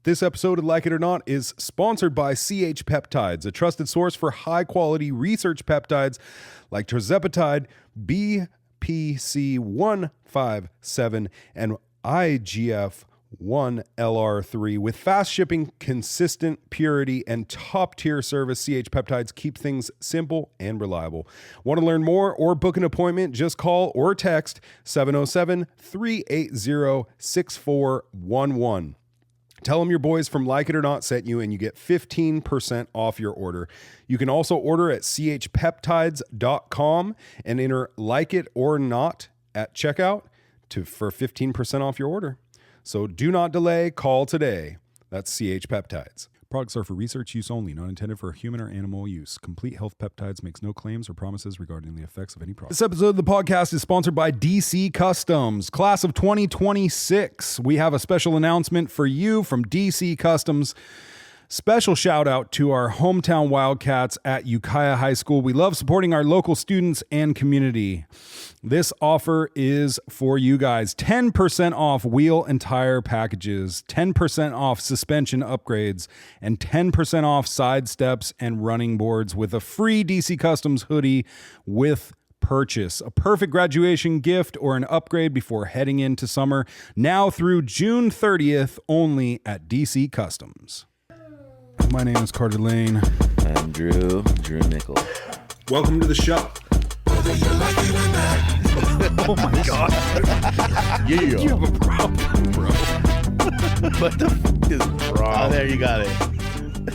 This episode of Like It or Not is sponsored by CH Peptides, a trusted source for high-quality research peptides like tirzepatide, BPC157, and IGF-1LR3. With fast shipping, consistent purity, and top-tier service, CH Peptides keep things simple and reliable. Want to learn more or book an appointment? Just call or text 707-380-6411. Tell them your boys from Like It or Not sent you, and you get 15% off your order. You can also order at chpeptides.com and enter Like It or Not at checkout for 15% off your order. So do not delay. Call today. That's CH Peptides. Products are for research use only, not intended for human or animal use. Complete Health Peptides makes no claims or promises regarding the effects of any product. This episode of the podcast is sponsored by DC Customs. Class of 2026. We have a special announcement for you from DC Customs. Special shout out to our hometown Wildcats at Ukiah High School. We love supporting our local students and community. This offer is for you guys. 10% off wheel and tire packages, 10% off suspension upgrades, and 10% off side steps and running boards with a free DC Customs hoodie with purchase. A perfect graduation gift or an upgrade before heading into summer. Now through June 30th, only at DC Customs. My name is Carter Lane. I'm Drew Nickel. Welcome to the show. Oh my God. Yeah. You have a problem, bro. What the fuck is wrong? Oh, there you got it.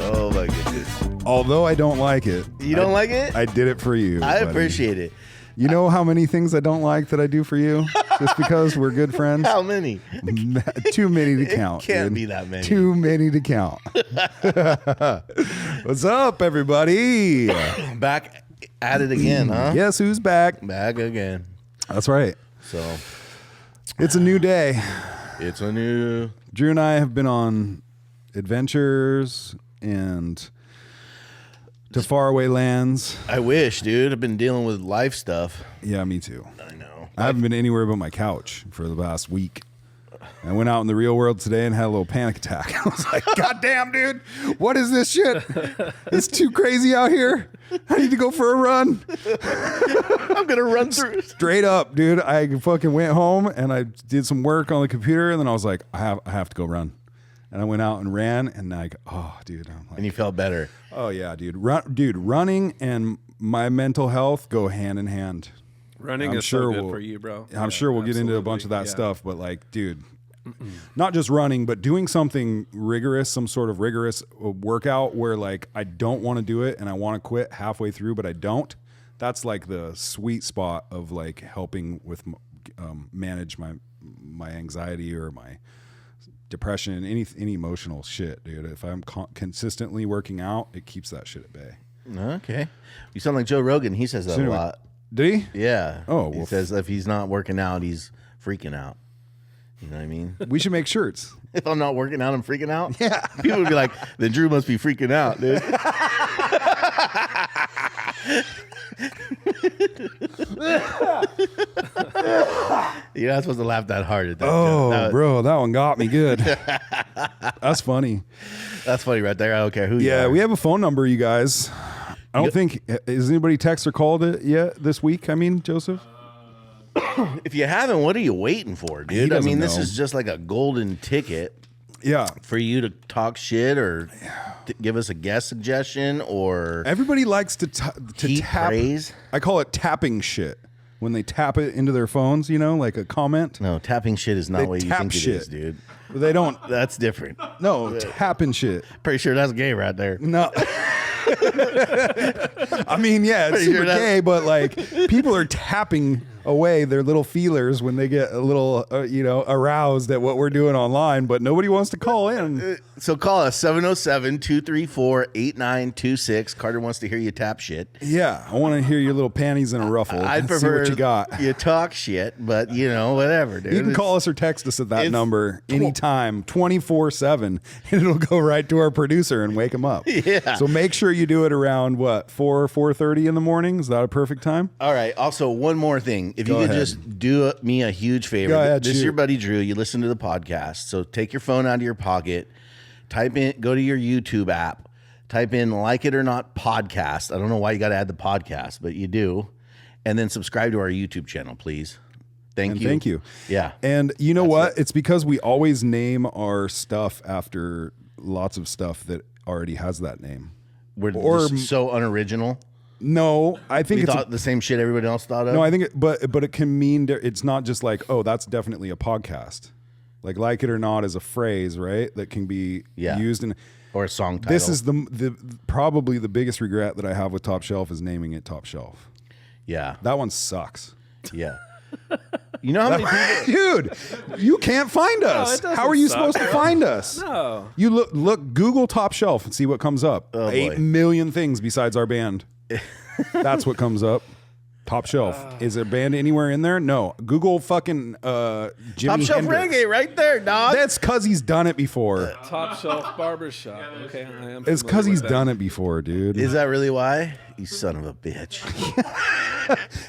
Oh my goodness. Although I don't like it. You don't like it? I did it for you. I buddy. appreciate it. You know how many things I don't like that I do for you? Just because we're good friends? How many? Too many to count. It can't dude. be that many. Too many to count. What's up, everybody? Back at it again, huh? Guess who's back? Back again. That's right. So It's a new day. it's a new. Drew and I have been on adventures and to faraway lands. I wish, dude. I've been dealing with life stuff. Yeah, me too. I know. I haven't been anywhere but my couch for the past week. I went out in the real world today and had a little panic attack. I was like, God damn, dude, what is this shit? It's too crazy out here. I need to go for a run. I'm gonna run through. Straight up, dude. I fucking went home and I did some work on the computer, and then I was like, I have to go run. And I went out and ran, and dude. I'm like, And you felt better. oh yeah, dude. Running and my mental health go hand in hand. Running I'm is sure so good we'll- for you, bro. I'm sure we'll get into a bunch of that stuff, but like, dude, not just running, but doing something rigorous, some sort of rigorous workout where like I don't want to do it and I want to quit halfway through, but I don't. That's like the sweet spot of like helping with manage my anxiety or my depression, any emotional shit, dude. If I'm consistently working out, it keeps that shit at bay. Okay. You sound like Joe Rogan. He says that a lot. Did he? Yeah. Oh, He well, says if he's not working out, he's freaking out. You know what I mean? We should make shirts. If I'm not working out, I'm freaking out. Yeah. People would be like, then Drew must be freaking out, dude. You're not supposed to laugh that hard at that. Oh, joke. bro, that one got me good. That's funny. That's funny right there. I don't care who you Yeah, are. we have a phone number, you guys. I don't think, has anybody texted or called it yet this week? I mean, Joseph? If you haven't, what are you waiting for, He dude? I doesn't mean, this know. is just like a golden ticket Yeah. for you to talk shit or give us a guest suggestion or Everybody likes to heat tap. praise. I call it tapping shit. When they tap it into their phones, you know, like a comment. No, tapping shit is They not what you tap think shit. it is, dude. They don't. That's different. No, tapping shit. Pretty sure that's gay right there. No. I mean, yeah, it's Pretty super sure that's- gay, but like people are tapping away their little feelers when they get a little, aroused at what we're doing online, but nobody wants to call in. So call us 707-234-8926. Carter wants to hear you tap shit. Yeah, I want to hear your little panties in a ruffle. I'd See prefer what you got. you talk shit, but whatever, dude. You can call us or text us at that it's- number anytime, 24/7, and it'll go right to our producer and wake him up. Yeah. So make sure you do it around, 4:30 in the morning? Is that a perfect time? All right. Also, one more thing. If Go you could ahead. just do me a huge favor. Go ahead, This is shoot. your buddy Drew. You listen to the podcast. So take your phone out of your pocket. Go to your YouTube app, type in Like It or Not podcast. I don't know why you got to add the podcast, but you do. And then subscribe to our YouTube channel, please. Thank you. Yeah. And you know what? It's because we always name our stuff after lots of stuff that already has that name. We're so unoriginal. No, I think we it's thought the same shit everybody else thought of. No, I think but it can mean it's not just like, oh, that's definitely a podcast. Like it or not is a phrase, right? That can be used in or a song title. This is the probably the biggest regret that I have with Top Shelf is naming it Top Shelf. Yeah. That one sucks. Yeah. You know how many people... Dude, you can't find us. How are you supposed to find us? No. You look Google Top Shelf and see what comes up. Oh, 8 million things besides our band. That's what comes up. Top Shelf. Is there a band anywhere in there? No. Google fucking Jimi Top Shelf Hendrix. Reggae right there, dog. That's because he's done it before. Top Shelf Barbershop. Okay, I am. It's because he's done it before, dude. Is that really why? You son of a bitch.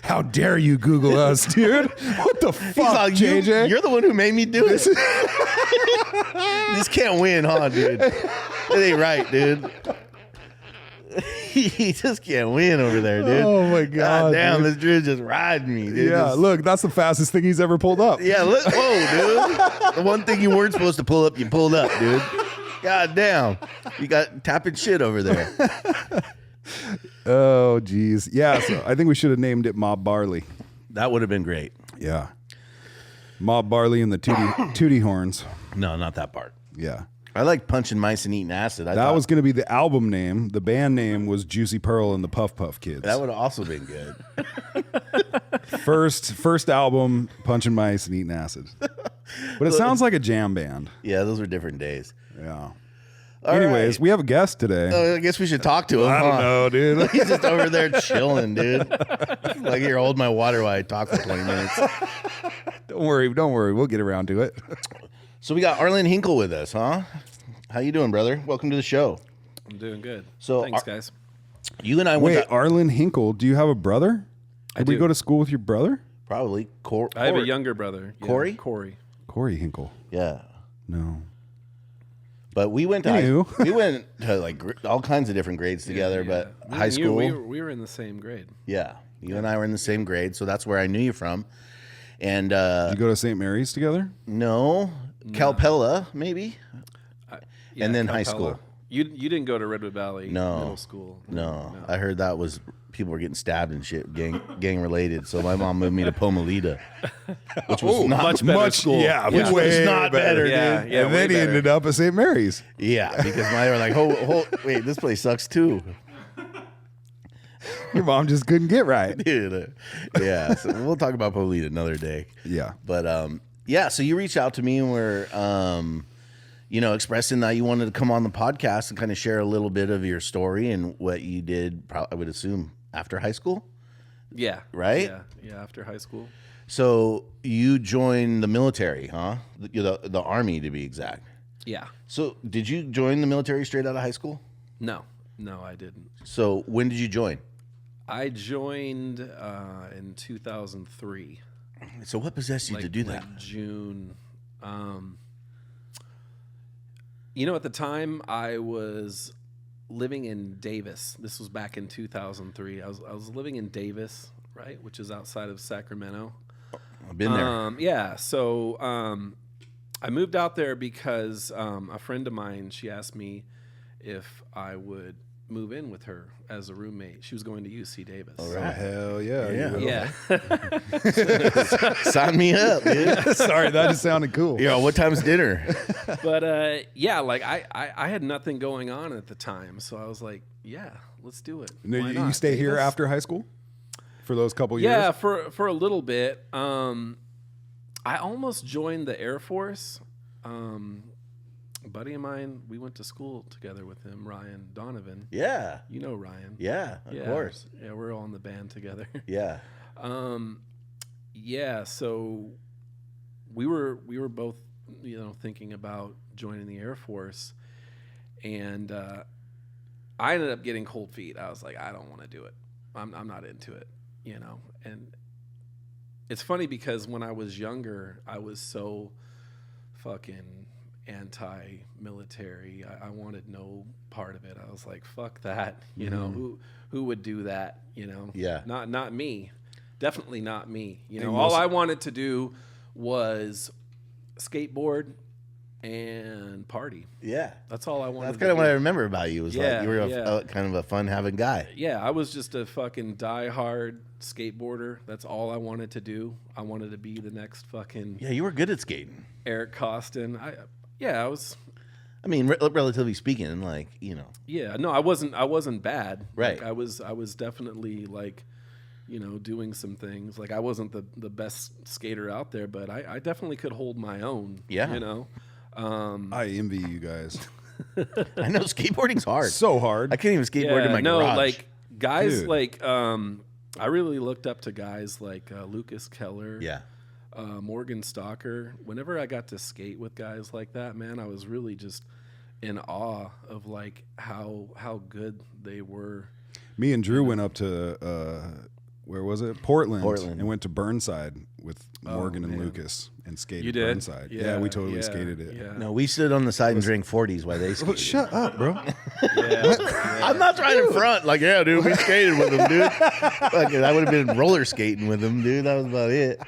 How dare you Google us, dude? What the fuck, like, JJ? You're the one who made me do it. This can't win, huh, dude? It ain't right, dude. He just can't win over there, dude. Oh my god! Damn, dude. this dude's just riding me, dude. Yeah, look, that's the fastest thing he's ever pulled up. Yeah, look, whoa, dude. The one thing you weren't supposed to pull up, you pulled up, dude. God damn, you got tapping shit over there. Oh, geez. Yeah, so I think we should have named it Mob Barley. That would have been great. Yeah, Mob Barley and the Tootie Horns. No, not that part. Yeah. I like punching mice and eating acid. That was going to be the album name. The band name was Juicy Pearl and the Puff Puff Kids. That would have also been good. First album, punching mice and eating acid. But it sounds like a jam band. Yeah, those were different days. Yeah. Anyways, we have a guest today. I guess we should talk to him. I don't know, dude. He's just over there chilling, dude. Like, here, hold my water while I talk for 20 minutes. Don't worry. We'll get around to it. So we got Arlen Hinkle with us, huh? How you doing, brother? Welcome to the show. I'm doing good. So thanks, guys. You and I went. Arlen Hinkle, do you have a brother? Did we do. go to school with your brother? Probably. I have a younger brother. Yeah, Corey? Corey Hinkle. Yeah. No. But we went to we went to like all kinds of different grades together, but high school. We were in the same grade. Yeah. You and I were in the same grade, so that's where I knew you from. And did you go to St. Mary's together? No. Calpella, maybe. Yeah, and then Calpella. high school. You didn't go to Redwood Valley Middle School. No. I heard that was people were getting stabbed and shit, gang related. So my mom moved me to Pomalita, which was not much better school. Yeah, which was not better, dude. Yeah, and then he ended up at St. Mary's. Yeah, because my were like, wait, this place sucks too. Your mom just couldn't get right. Dude, yeah, so we'll talk about Pomalita another day. Yeah. But yeah, so you reached out to me and were expressing that you wanted to come on the podcast and kind of share a little bit of your story and what you did, I would assume, after high school? Yeah. Right? Yeah, after high school. So you joined the military, huh? The Army, to be exact. Yeah. So did you join the military straight out of high school? No, I didn't. So when did you join? I joined in 2003. So what possessed you to do that? Like June. At the time I was living in Davis. This was back in 2003. I was living in Davis, right, which is outside of Sacramento. I've been there. Yeah. So I moved out there because a friend of mine, she asked me if I would move in with her as a roommate. She was going to UC Davis. All right. Hell yeah. Yeah. Sign me up, dude. Sorry, that just sounded cool. Yeah, what time's dinner? But like I had nothing going on at the time, so I was like, yeah, let's do it. No, Why you not? stay here after high school for those couple years? Yeah, for a little bit. I almost joined the Air Force. A buddy of mine, we went to school together with him, Ryan Donovan. Yeah. You know Ryan. Yeah, of course. Yeah, we're all in the band together. Yeah. Yeah, so we were both, thinking about joining the Air Force, and I ended up getting cold feet. I was like, I don't want to do it. I'm not into it, And it's funny because when I was younger, I was so fucking anti-military. I wanted no part of it. I was like, fuck that. You know, who would do that? You know, Yeah. not me. Definitely not me. You know, And all I wanted to do was skateboard and party. Yeah. That's all I wanted. That's to kind of do. what I remember about you. Was Yeah, like you were yeah. kind of a fun-having guy. Yeah, I was just a fucking die-hard skateboarder. That's all I wanted to do. I wanted to be the next fucking Yeah, you were good at skating. Eric Costin. I was. I mean, relatively speaking, like, you know. Yeah, no, I wasn't bad. Right. Like, I was definitely like, you know, doing some things. Like I wasn't the best skater out there, but I definitely could hold my own. Yeah. You know. I envy you guys. I know skateboarding's hard. So hard. I can't even skateboard in my garage. like guys Dude. like I really looked up to guys like Lucas Keller. Yeah. Morgan Stalker. Whenever I got to skate with guys like that, man, I was really just in awe of like how good they were. Me and Drew went up to where was it? Portland. And went to Burnside with Morgan and man. Lucas and skated You did? Burnside. Yeah, we totally yeah, skated it. Yeah. No, we stood on the side and drank 40s while they skated. Shut up, bro. I'm not trying to front. Like, yeah, dude, we skated with them, dude. Fucking, I would have been roller skating with them, dude. That was about it.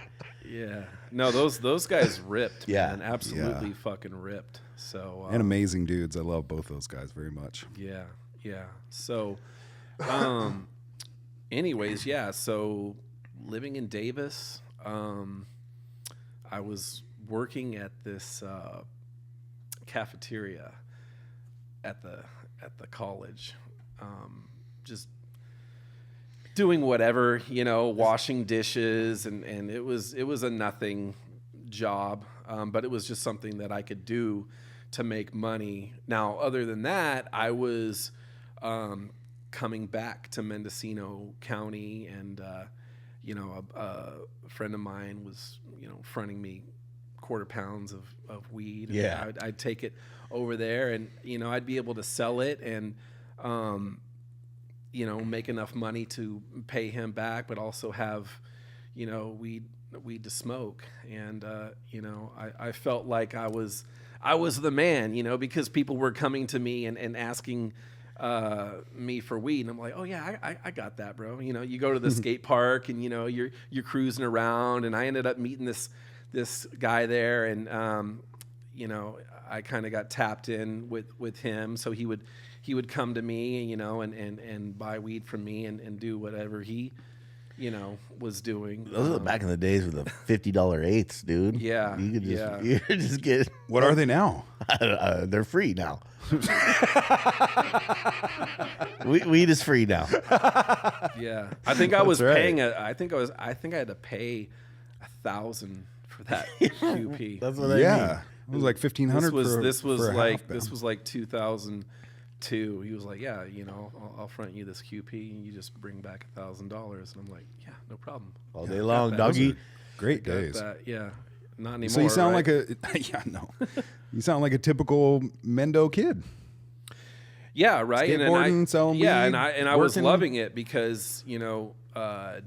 Yeah. No, those guys ripped. Yeah. Man. Absolutely fucking ripped. So And amazing dudes. I love both those guys very much. yeah. Yeah. So anyways, yeah, so living in Davis, I was working at this cafeteria at the college, just doing whatever, you know, washing dishes, and it was a nothing job, but it was just something that I could do to make money. Now, other than that, I was coming back to Mendocino County, and you know, a friend of mine was, you know, fronting me quarter pounds of weed. And Yeah. I'd take it over there, and you know, I'd be able to sell it and you know, make enough money to pay him back, but also have, you know, weed to smoke. And you know, I felt like I was the man, you know, because people were coming to me and asking me for weed, and I'm like, oh yeah, I got that, bro. You know, you go to the skate park, and you know, you're cruising around, and I ended up meeting this guy there, and you know, I kind of got tapped in with him, so he would come to me, you know, and buy weed from me and do whatever he, you know, was doing. Those are back in the days with the $50 eighths, dude. Yeah, You could just, yeah. you could just get. What are they now? They're free now. Weed is free now. Yeah, I think I was right. paying I think I had to pay $1,000 for that QP. That's what I mean. Yeah. It was like $1,500 This was for a like half pound. this was like 2002. He was like, yeah, you know, I'll front you this QP, and you just bring back $1,000. And I'm like, yeah, no problem. All day long, that. doggy. Great Got days. that. Yeah, not anymore. So you sound right? like a yeah, no. You sound like a typical Mendo kid. Yeah, right. Skateboarding, selling yeah, weed, and I was working. loving it because, you know,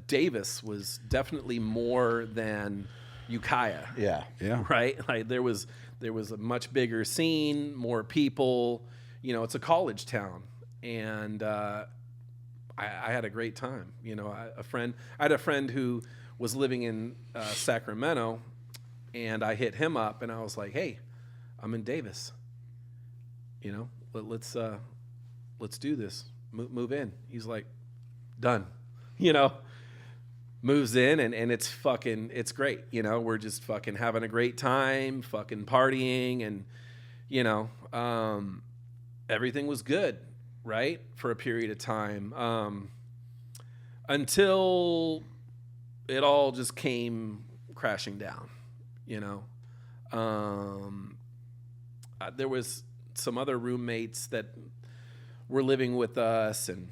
Davis was definitely more than Ukiah. Yeah. Yeah. Right. Like there was a much bigger scene, more people. You know, it's a college town, and I had a great time. You know, I had a friend who was living in Sacramento, and I hit him up, and I was like, hey, I'm in Davis. You know, let's do this. Move in. He's like, done. You know, moves in, and it's great. You know, we're just fucking having a great time, fucking partying, and you know, everything was good, right, for a period of time, until it all just came crashing down. You know, there was some other roommates that were living with us, and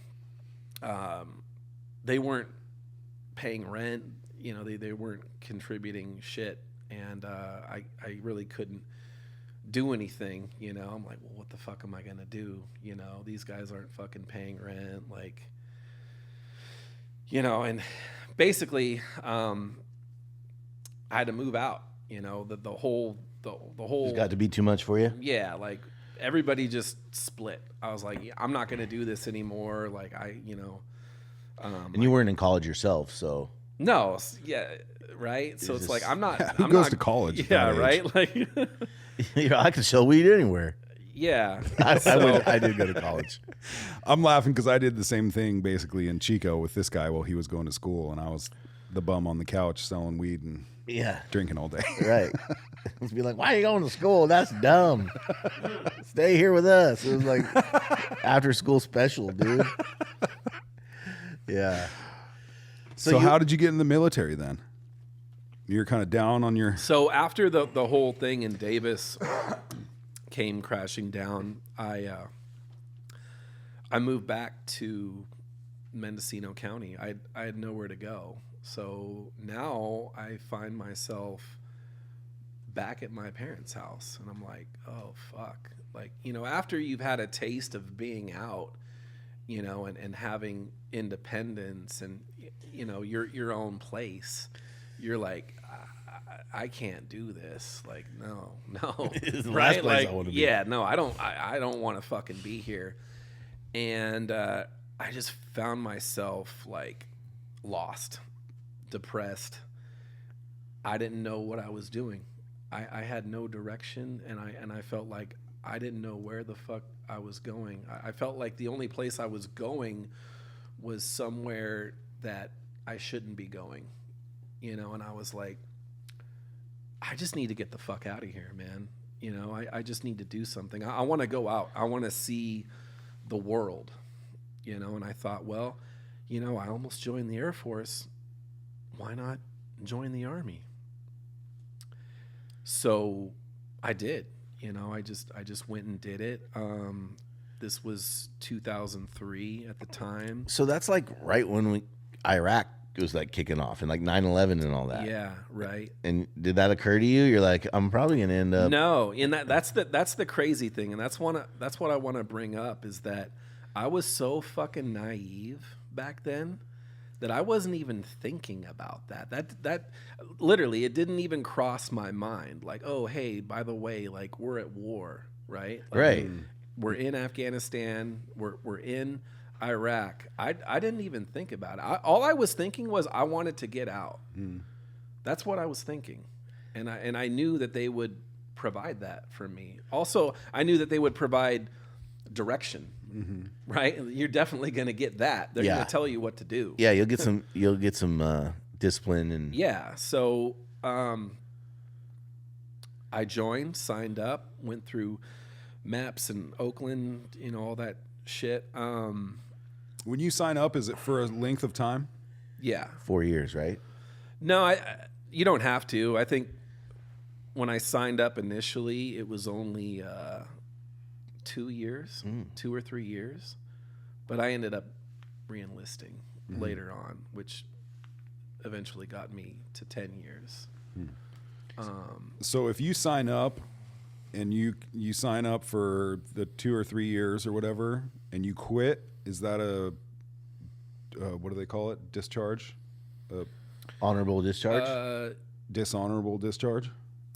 they weren't paying rent. You know, they weren't contributing shit, and I really couldn't do anything. You know, I'm like, well, what the fuck am I gonna do? You know, these guys aren't fucking paying rent, like, you know. And basically, I had to move out. You know, the whole the whole It's got to be too much for you. yeah, like everybody just split. I was like, I'm not going to do this anymore. Like And you weren't in college yourself, so no, yeah, right. So it's like I'm not. Who I'm goes not, to college at Yeah, that right. Like, I could sell weed anywhere. yeah. I did go to college. I'm laughing because I did the same thing basically in Chico with this guy while he was going to school, and I was the bum on the couch selling weed and Yeah, drinking all day. right. It's be like, why are you going to school? That's dumb. Stay here with us. It was like after school special, dude. Yeah. So how did you get in the military then? You're kind of down on your. So after the whole thing in Davis came crashing down, I moved back to Mendocino County. I had nowhere to go. So now I find myself back at my parents' house, and I'm like, oh fuck. Like, after you've had a taste of being out, and having independence and your own place, you're like, I can't do this. Like, no, It's the right? last place Like, I wanna be. yeah, no, I don't want to fucking be here. And I just found myself like lost, depressed. I didn't know what I was doing. I had no direction, and I felt like I didn't know where the fuck I was going. I felt like the only place I was going was somewhere that I shouldn't be going, and I was like, I just need to get the fuck out of here, man. I just need to do something. I want to go out. I want to see the world, and I thought, well, I almost joined the Air Force. Why not join the Army? So I did. I just went and did it. This was 2003 at the time. So that's like right when Iraq was like kicking off and like 9/11 and all that. Yeah, right. And did that occur to you? You're like, I'm probably gonna end up. No, and that's the crazy thing, and that's what I want to bring up is that I was so fucking naive back then that I wasn't even thinking about that. That literally, it didn't even cross my mind. Like, oh, hey, by the way, like we're at war, right? Like, Right. We're in Afghanistan. We're in Iraq. I didn't even think about it. All I was thinking was I wanted to get out. That's what I was thinking, and I knew that they would provide that for me. Also, I knew that they would provide direction. Right? You're definitely going to get that. They're going to tell you what to do. Yeah, you'll get some discipline and Yeah. So I joined, signed up, went through maps in Oakland, all that shit. When you sign up, is it for a length of time? Yeah. 4 years, right? No, you don't have to. I think when I signed up initially, it was only 2 years, 2 or 3 years. But I ended up re-enlisting later on, which eventually got me to 10 years. So if you sign up and you sign up for the 2 or 3 years or whatever, and you quit, is that a what do they call it? Discharge? Honorable discharge. Dishonorable discharge?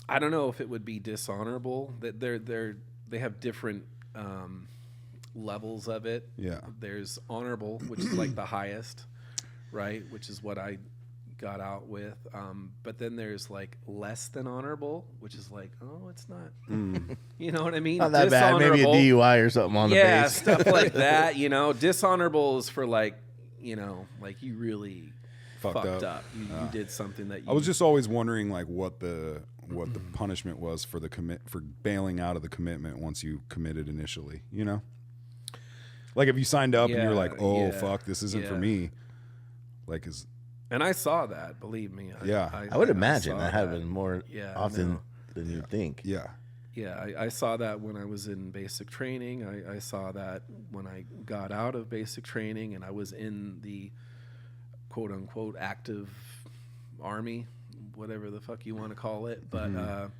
I don't know if it would be dishonorable. That they have different levels of it. Yeah. There's honorable, which is like the highest, right? Which is what I got out with. But then there's like less than honorable, which is like, oh, it's not. You know what I mean? Not that bad. Maybe a DUI or something on the yeah, base. stuff like that. Dishonorable is for like, like you really fucked up. You did something that you. I was just always wondering like what the punishment was for for bailing out of the commitment once you committed initially, Like if you signed up and you're like, oh fuck, this isn't for me. Like And I saw that, believe me. I would imagine saw that happened more often no. than you'd think. Yeah. Yeah, I saw that when I was in basic training. I saw that when I got out of basic training and I was in the quote unquote active army, whatever the fuck you want to call it. But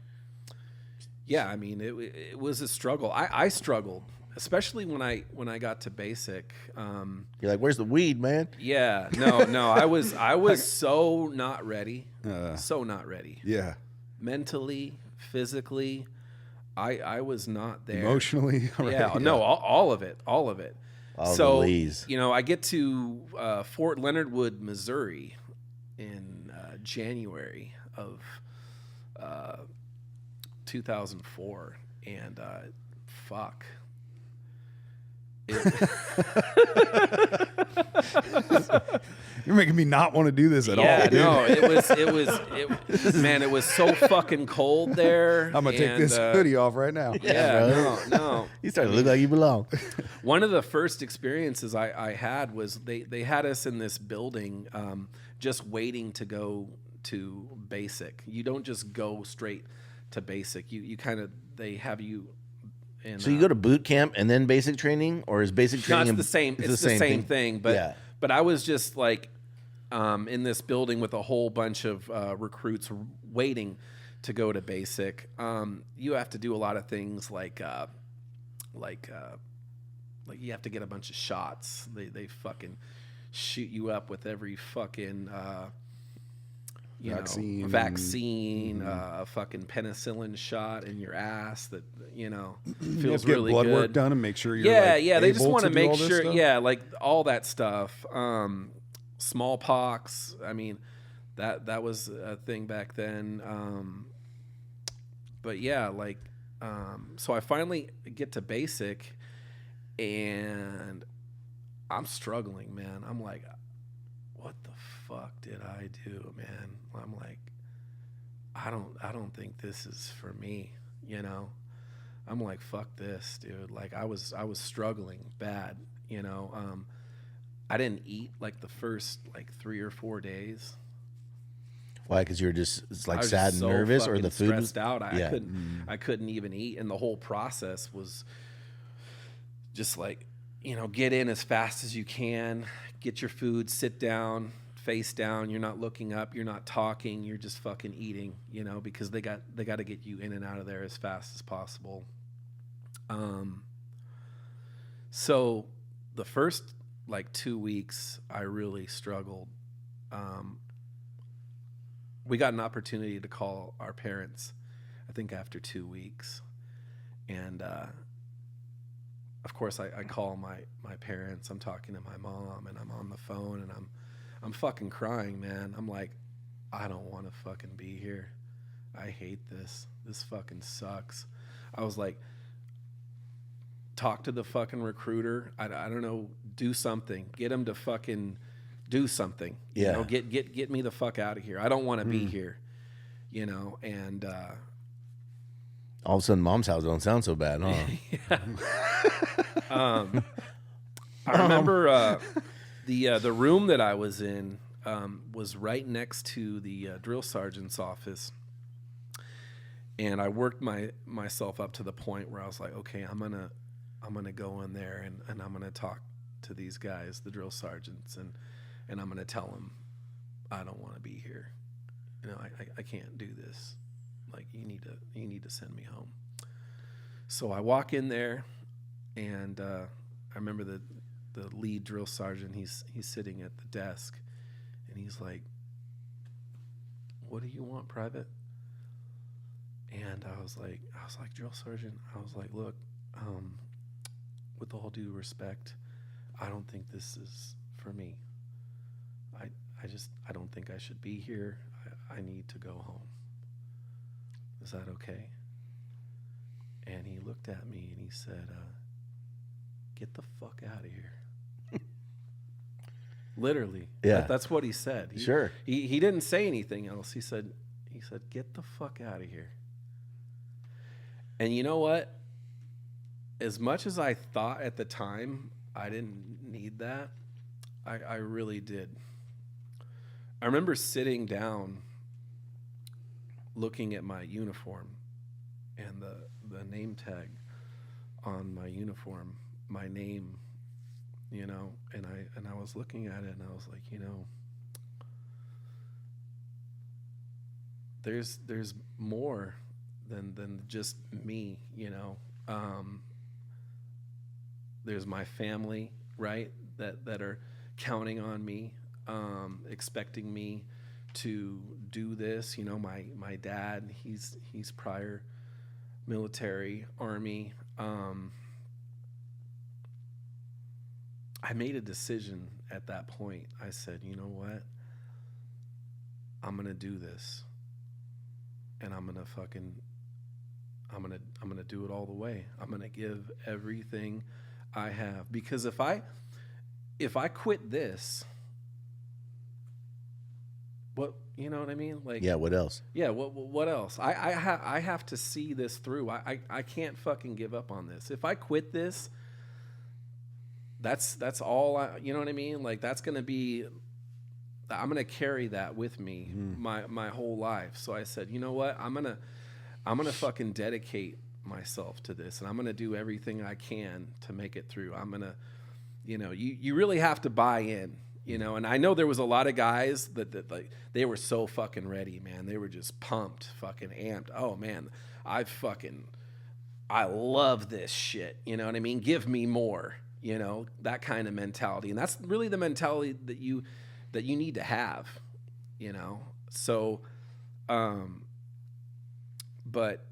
yeah, I mean, it was a struggle. I struggled, especially when I got to basic. You're like, where's the weed, man? Yeah, no, I was so not ready, so not ready. Yeah. Mentally, physically, I was not there. Emotionally, right? Yeah, no, all of it. All So, the Lees. I get to Fort Leonard Wood, Missouri in January of 2004, and fuck. You're making me not want to do this at all. Yeah, Dude. no, it was so fucking cold there. I'm gonna take this hoodie off right now. Yeah, no. You starting to look like you belong. One of the first experiences I had was they had us in this building just waiting to go to basic. You don't just go straight to basic. You kind of, they have you in, So you go to boot camp and then basic training, or is basic training? no, it's the same. It's the same thing. But yeah. but I was just like in this building with a whole bunch of recruits waiting to go to basic. You have to do a lot of things like you have to get a bunch of shots. They fucking shoot you up with every fucking vaccine, a fucking penicillin shot in your ass that You have feels to get really blood good. work done and make sure you're They just able want to do make all this sure, stuff? like all that stuff. Smallpox. I mean, that was a thing back then. But yeah, so I finally get to basic, and I'm struggling, man. I'm like, what the fuck did I do, man? I'm like, I don't think this is for me, I'm like, fuck this, dude. Like I was struggling bad, I didn't eat like the first 3 or 4 days. Why? Because you were just I was sad just and so nervous, or fucking the food was stressed out. Yeah. I couldn't even eat, and the whole process was just like, get in as fast as you can, get your food, sit down, face down. You're not looking up, you're not talking, you're just fucking eating, because they got to get you in and out of there as fast as possible. So the first 2 weeks I really struggled. We got an opportunity to call our parents, I think after 2 weeks. And of course I call my parents. I'm talking to my mom, and I'm on the phone, and I'm fucking crying, man. I'm like, I don't want to fucking be here. I hate this. This fucking sucks. I was like, talk to the fucking recruiter. I don't know, do something. Get him to fucking do something. Yeah. Get me the fuck out of here. I don't want to be here. And all of a sudden, mom's house don't sound so bad, huh? I remember the room that I was in was right next to the drill sergeant's office, and I worked myself up to the point where I was like, okay, I'm gonna go in there and I'm gonna talk to these guys, the drill sergeants, and I'm gonna tell them I don't want to be here. I can't do this. Like, you need to send me home. So I walk in there, and I remember the lead drill sergeant. He's sitting at the desk, and he's like, "What do you want, Private?" And I was like, "Drill sergeant," I was like, "Look, with all due respect, I don't think this is for me. I don't think I should be here. I need to go home. Is that okay?" And he looked at me and he said, "Get the fuck out of here." Literally. Yeah. That's what he said. Sure. He didn't say anything else. He said, "Get the fuck out of here." And you know what? As much as I thought at the time I didn't need that, I really did. I remember sitting down looking at my uniform and the name tag on my uniform, my name, and I was looking at it, and I was like, there's more than just me, there's my family, right, that are counting on me, expecting me to do this. You know, my dad, he's prior military, Army. I made a decision at that point. I said, you know what? I'm gonna do this, and I'm gonna do it all the way. I'm gonna give everything I have, because if I quit this, what, you know what I mean? Like, Yeah. What else? yeah, what else? I have to see this through. I can't fucking give up on this. If I quit this, that's all you know what I mean? Like, that's gonna be, I'm gonna carry that with me my whole life. So I said, you know what? I'm gonna fucking dedicate myself to this, and I'm gonna do everything I can to make it through. I'm gonna, you know, you really have to buy in, you know. And I know there was a lot of guys that like, they were so fucking ready, man. They were just pumped, fucking amped. Oh man, I love this shit. You know what I mean? Give me more, you know, that kind of mentality. And that's really the mentality that you need to have, you know. So, but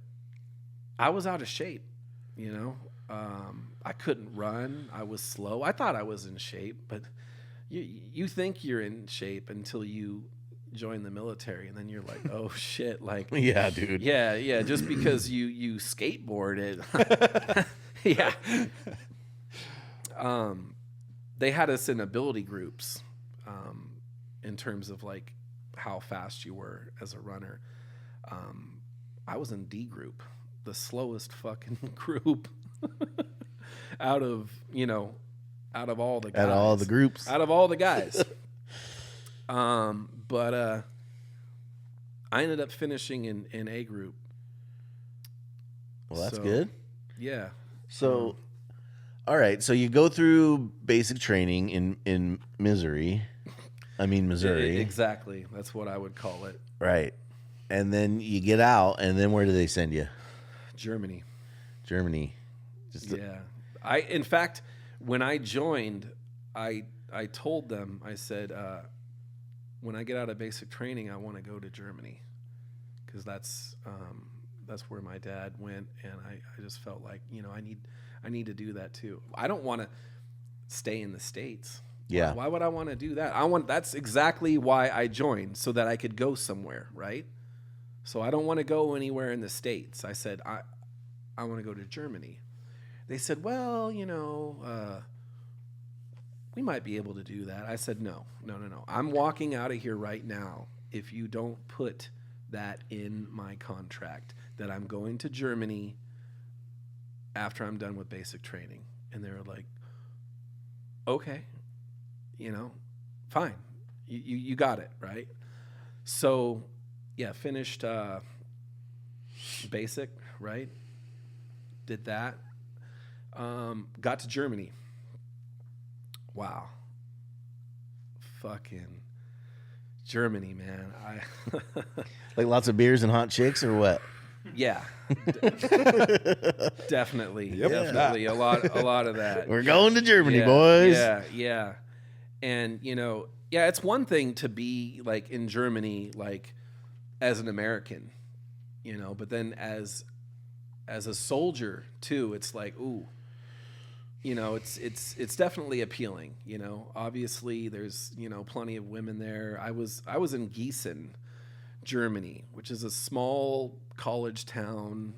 I was out of shape, you know. I couldn't run. I was slow. I thought I was in shape, but you think you're in shape until you join the military, and then you're like, oh shit, like, Yeah, dude. yeah, just because you skateboarded, yeah. They had us in ability groups, in terms of like how fast you were as a runner. I was in D group, the slowest fucking group out of all the guys. At all the groups. Out of all the guys. But I ended up finishing in A group. Well, that's So, good. Yeah. So, all right. So you go through basic training in Missouri. Exactly. That's what I would call it. Right. And then you get out, and then where do they send you? Germany. Just In fact, when I joined, I told them, I said, when I get out of basic training, I want to go to Germany, because that's where my dad went, and I just felt like, you know, I need to do that too. I don't want to stay in the States. Yeah. Why would I want to do that? That's exactly why I joined, so that I could go somewhere, right? So I don't want to go anywhere in the States. I said, I want to go to Germany. They said, well, you know, we might be able to do that. I said, no. I'm walking out of here right now if you don't put that in my contract, that I'm going to Germany after I'm done with basic training. And they were like, okay, you know, fine. You got it, right? So, yeah, finished basic, right? Did that. Got to Germany. Wow. Fucking Germany, man. like lots of beers and hot chicks, or what? Yeah. Definitely. Yep. Definitely. A lot of that. We're going to Germany, Yeah, boys. Yeah. And, you know, yeah, it's one thing to be like in Germany, like as an American, you know, but then as a soldier too, it's like, ooh, you know, it's definitely appealing, you know. Obviously there's, you know, plenty of women there. I was in Gießen, Germany, which is a small college town,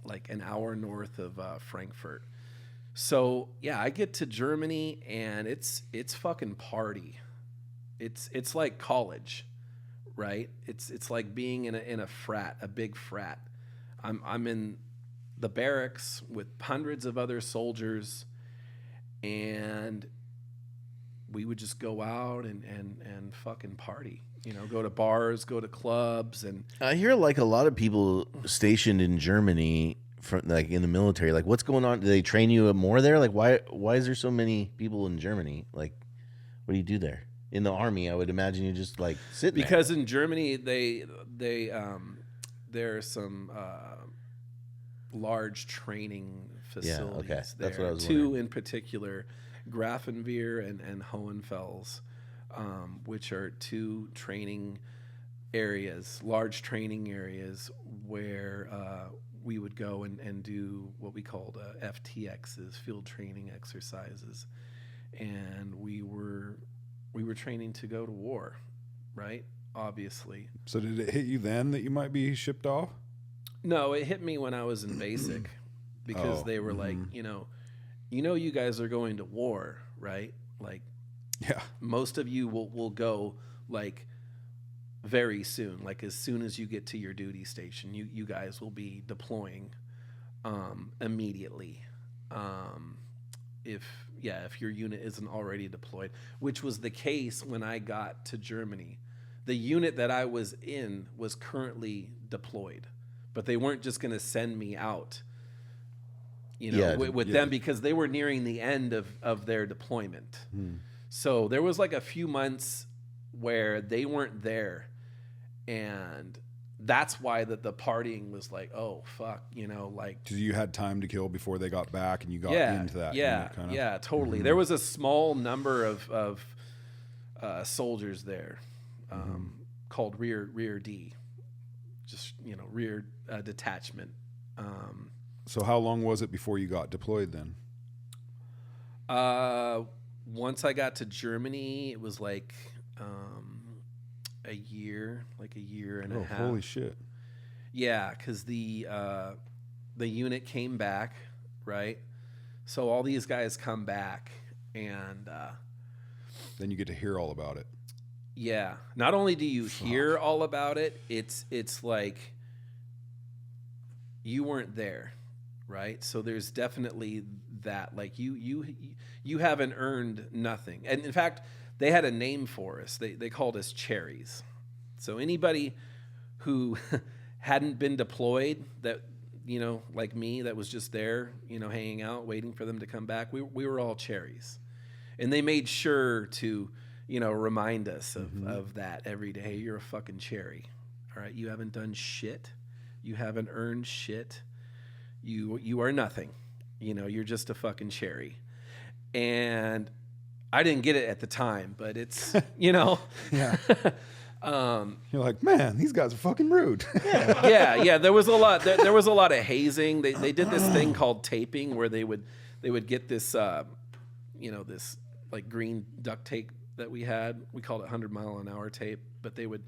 like an hour north of Frankfurt. So yeah, I get to Germany, and it's fucking party. It's like college, right? It's like being in a frat, a big frat. I'm in the barracks with hundreds of other soldiers, and we would just go out and fucking party. You know, go to bars, go to clubs, and I hear like a lot of people stationed in Germany, from like in the military. Like, what's going on? Do they train you more there? Like, why is there so many people in Germany? Like, what do you do there? In the army, I would imagine you just like sit there. Because in Germany, they there are some large training facilities okay. there. That's what I was Two wondering. in particular, Grafenwehr and Hohenfels. which are two training areas, large training areas where we would go and do what we called FTXs, field training exercises, and we were training to go to war, right? Obviously. So did it hit you then that you might be shipped off? No, it hit me when I was in basic, because they were like, you guys are going to war, right? Like, Yeah. most of you will go like very soon, like as soon as you get to your duty station, you guys will be deploying immediately. If your unit isn't already deployed, which was the case when I got to Germany. The unit that I was in was currently deployed, but they weren't just going to send me out, with them, because they were nearing the end of their deployment. So there was like a few months where they weren't there, and that's why the partying was like, oh fuck, like, Because you had time to kill before they got back, and you got into that. Yeah, kind of. yeah, totally. There was a small number of soldiers there, called rear D, just rear detachment. So how long was it before you got deployed then? Once I got to Germany, it was like a year and a half. Holy shit. Yeah, because the unit came back, right? So all these guys come back, and Then you get to hear all about it. yeah, not only do you hear all about it, it's like you weren't there, right? So there's definitely that, like, you haven't earned nothing. And in fact, they had a name for us. They called us cherries. So anybody who hadn't been deployed, that like me, that was just there, hanging out, waiting for them to come back, we were all cherries. And they made sure to remind us of that every day. Hey, you're a fucking cherry. All right, you haven't done shit. You haven't earned shit. You are nothing. You're just a fucking cherry. And I didn't get it at the time, but it's Yeah. You're like, man, these guys are fucking rude. yeah. There was a lot. There was a lot of hazing. They did this thing called taping, where they would get this this like green duct tape that we had. We called it 100-mile-an-hour tape, but they would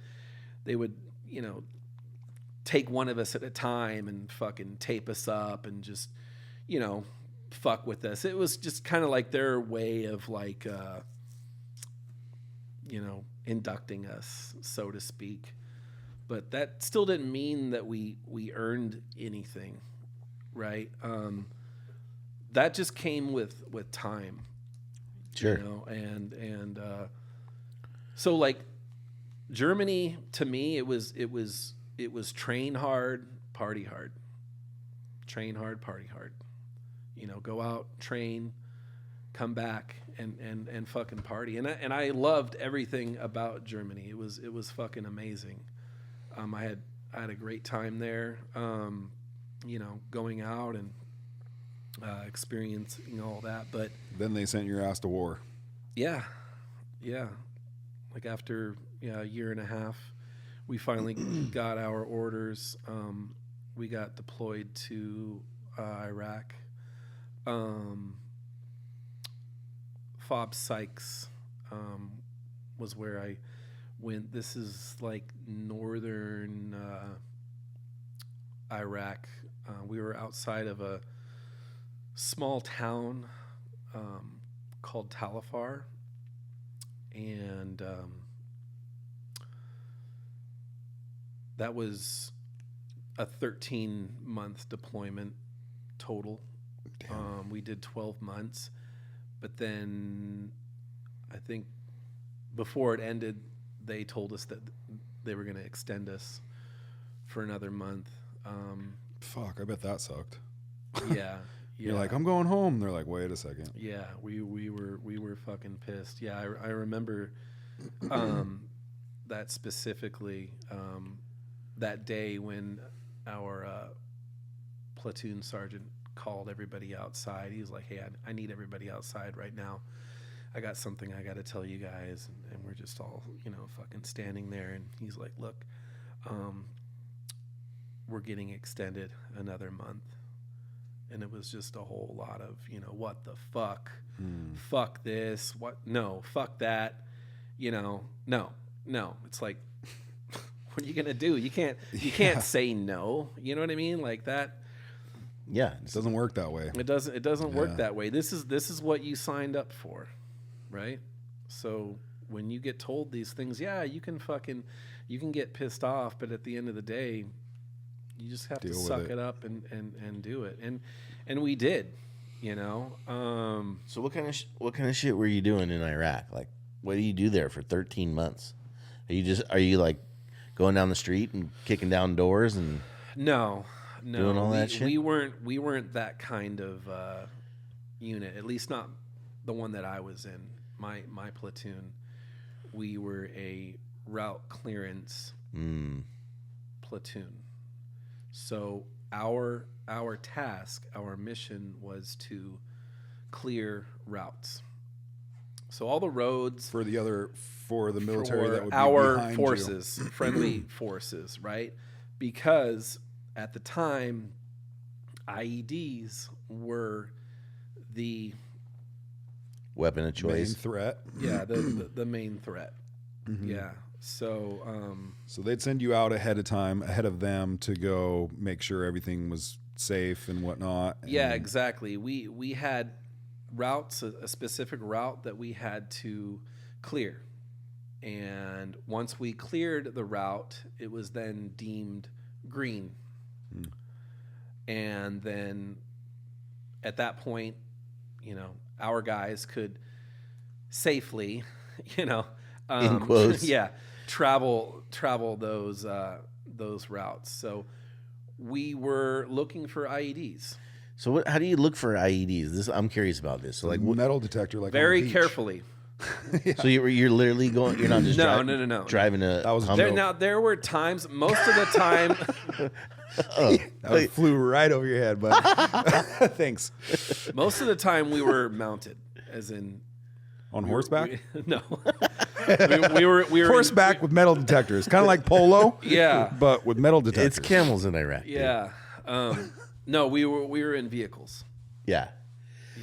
take one of us at a time and fucking tape us up and just fuck with us. It was just kind of like their way of like inducting us, so to speak. But that still didn't mean that we earned anything, right? That just came with time. Sure. And so like Germany, to me, it was train hard, party hard. Train hard, party hard. Go out, train, come back, and fucking party. And I loved everything about Germany. It was fucking amazing. I had a great time there. Going out and experiencing all that. But Then they sent your ass to war. yeah. Like after a year and a half, we finally got our orders. We got deployed to Iraq. Fob Sykes was where I went. This is like northern Iraq. We were outside of a small town called Talafar, and that was a 13-month deployment total. We did 12 months, but then I think before it ended, they told us that they were going to extend us for another month. Fuck, I bet that sucked. Yeah. You're like, I'm going home. They're like, wait a second. Yeah, we were fucking pissed. Yeah, I remember that specifically. That day when our platoon sergeant called everybody outside. He was like, hey, I need everybody outside right now. I got something I got to tell you guys. And we're just all, fucking standing there. And he's like, look, we're getting extended another month. And it was just a whole lot of, what the fuck? Fuck this. What? No, fuck that. No. It's like, what are you going to do? You can't say no. You know what I mean? Like that. Yeah. It doesn't work that way. It doesn't work that way. This is what you signed up for, right? So when you get told these things, yeah, you can get pissed off, but at the end of the day, you just have to suck it up and do it. And we did, So what kind of shit were you doing in Iraq? Like, what do you do there for 13 months? Are you like going down the street and kicking down doors and No, doing all that shit? We weren't that kind of unit. At least not the one that I was in. My platoon, we were a route clearance platoon. So our task, our mission was to clear routes. So all the roads For the military that would be our behind forces, friendly forces, right? Because at the time, IEDs were the Weapon of you. Main choice. threat. the main threat. Yeah. So So they'd send you out ahead of them to go make sure everything was safe and whatnot. yeah, And exactly. We had routes, a specific route that we had to clear. And once we cleared the route, it was then deemed green. And then at that point, our guys could safely, In quotes. yeah, travel those routes. So we were looking for IEDs. So how do you look for IEDs? I'm curious about this. So like, metal detector, like on the Very beach. carefully. so you're literally going. You're not just No. driving a. That was a Hummer. There were times, most of the time, That flew right over your head, bud. Thanks. most of the time we were mounted, as in On horseback? no, we were Horseback with metal detectors, kind of like polo. Yeah. but with metal detectors. It's camels in Iraq. dude. Yeah. No, we were in vehicles. Yeah.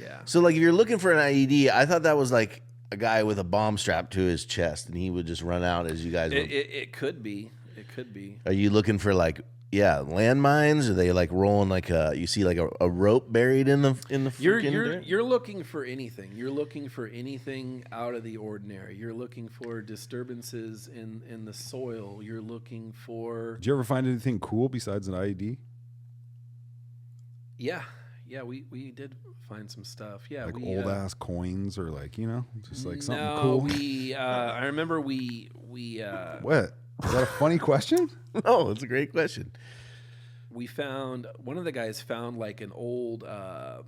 Yeah. So like, if you're looking for an IED, I thought that was like a guy with a bomb strapped to his chest, and he would just run out as you guys. It could be. It could be. Are you looking for like landmines? Are they like rolling like you see like a rope buried in the You're looking for anything. You're looking for anything out of the ordinary. You're looking for disturbances in the soil. You're looking for Did you ever find anything cool besides an IED? yeah. We did find some stuff. Yeah, Like we old ass coins or like, just like something no, cool? we I remember we What? Is that a funny question? Oh, that's a great question. we found one of the guys found like an old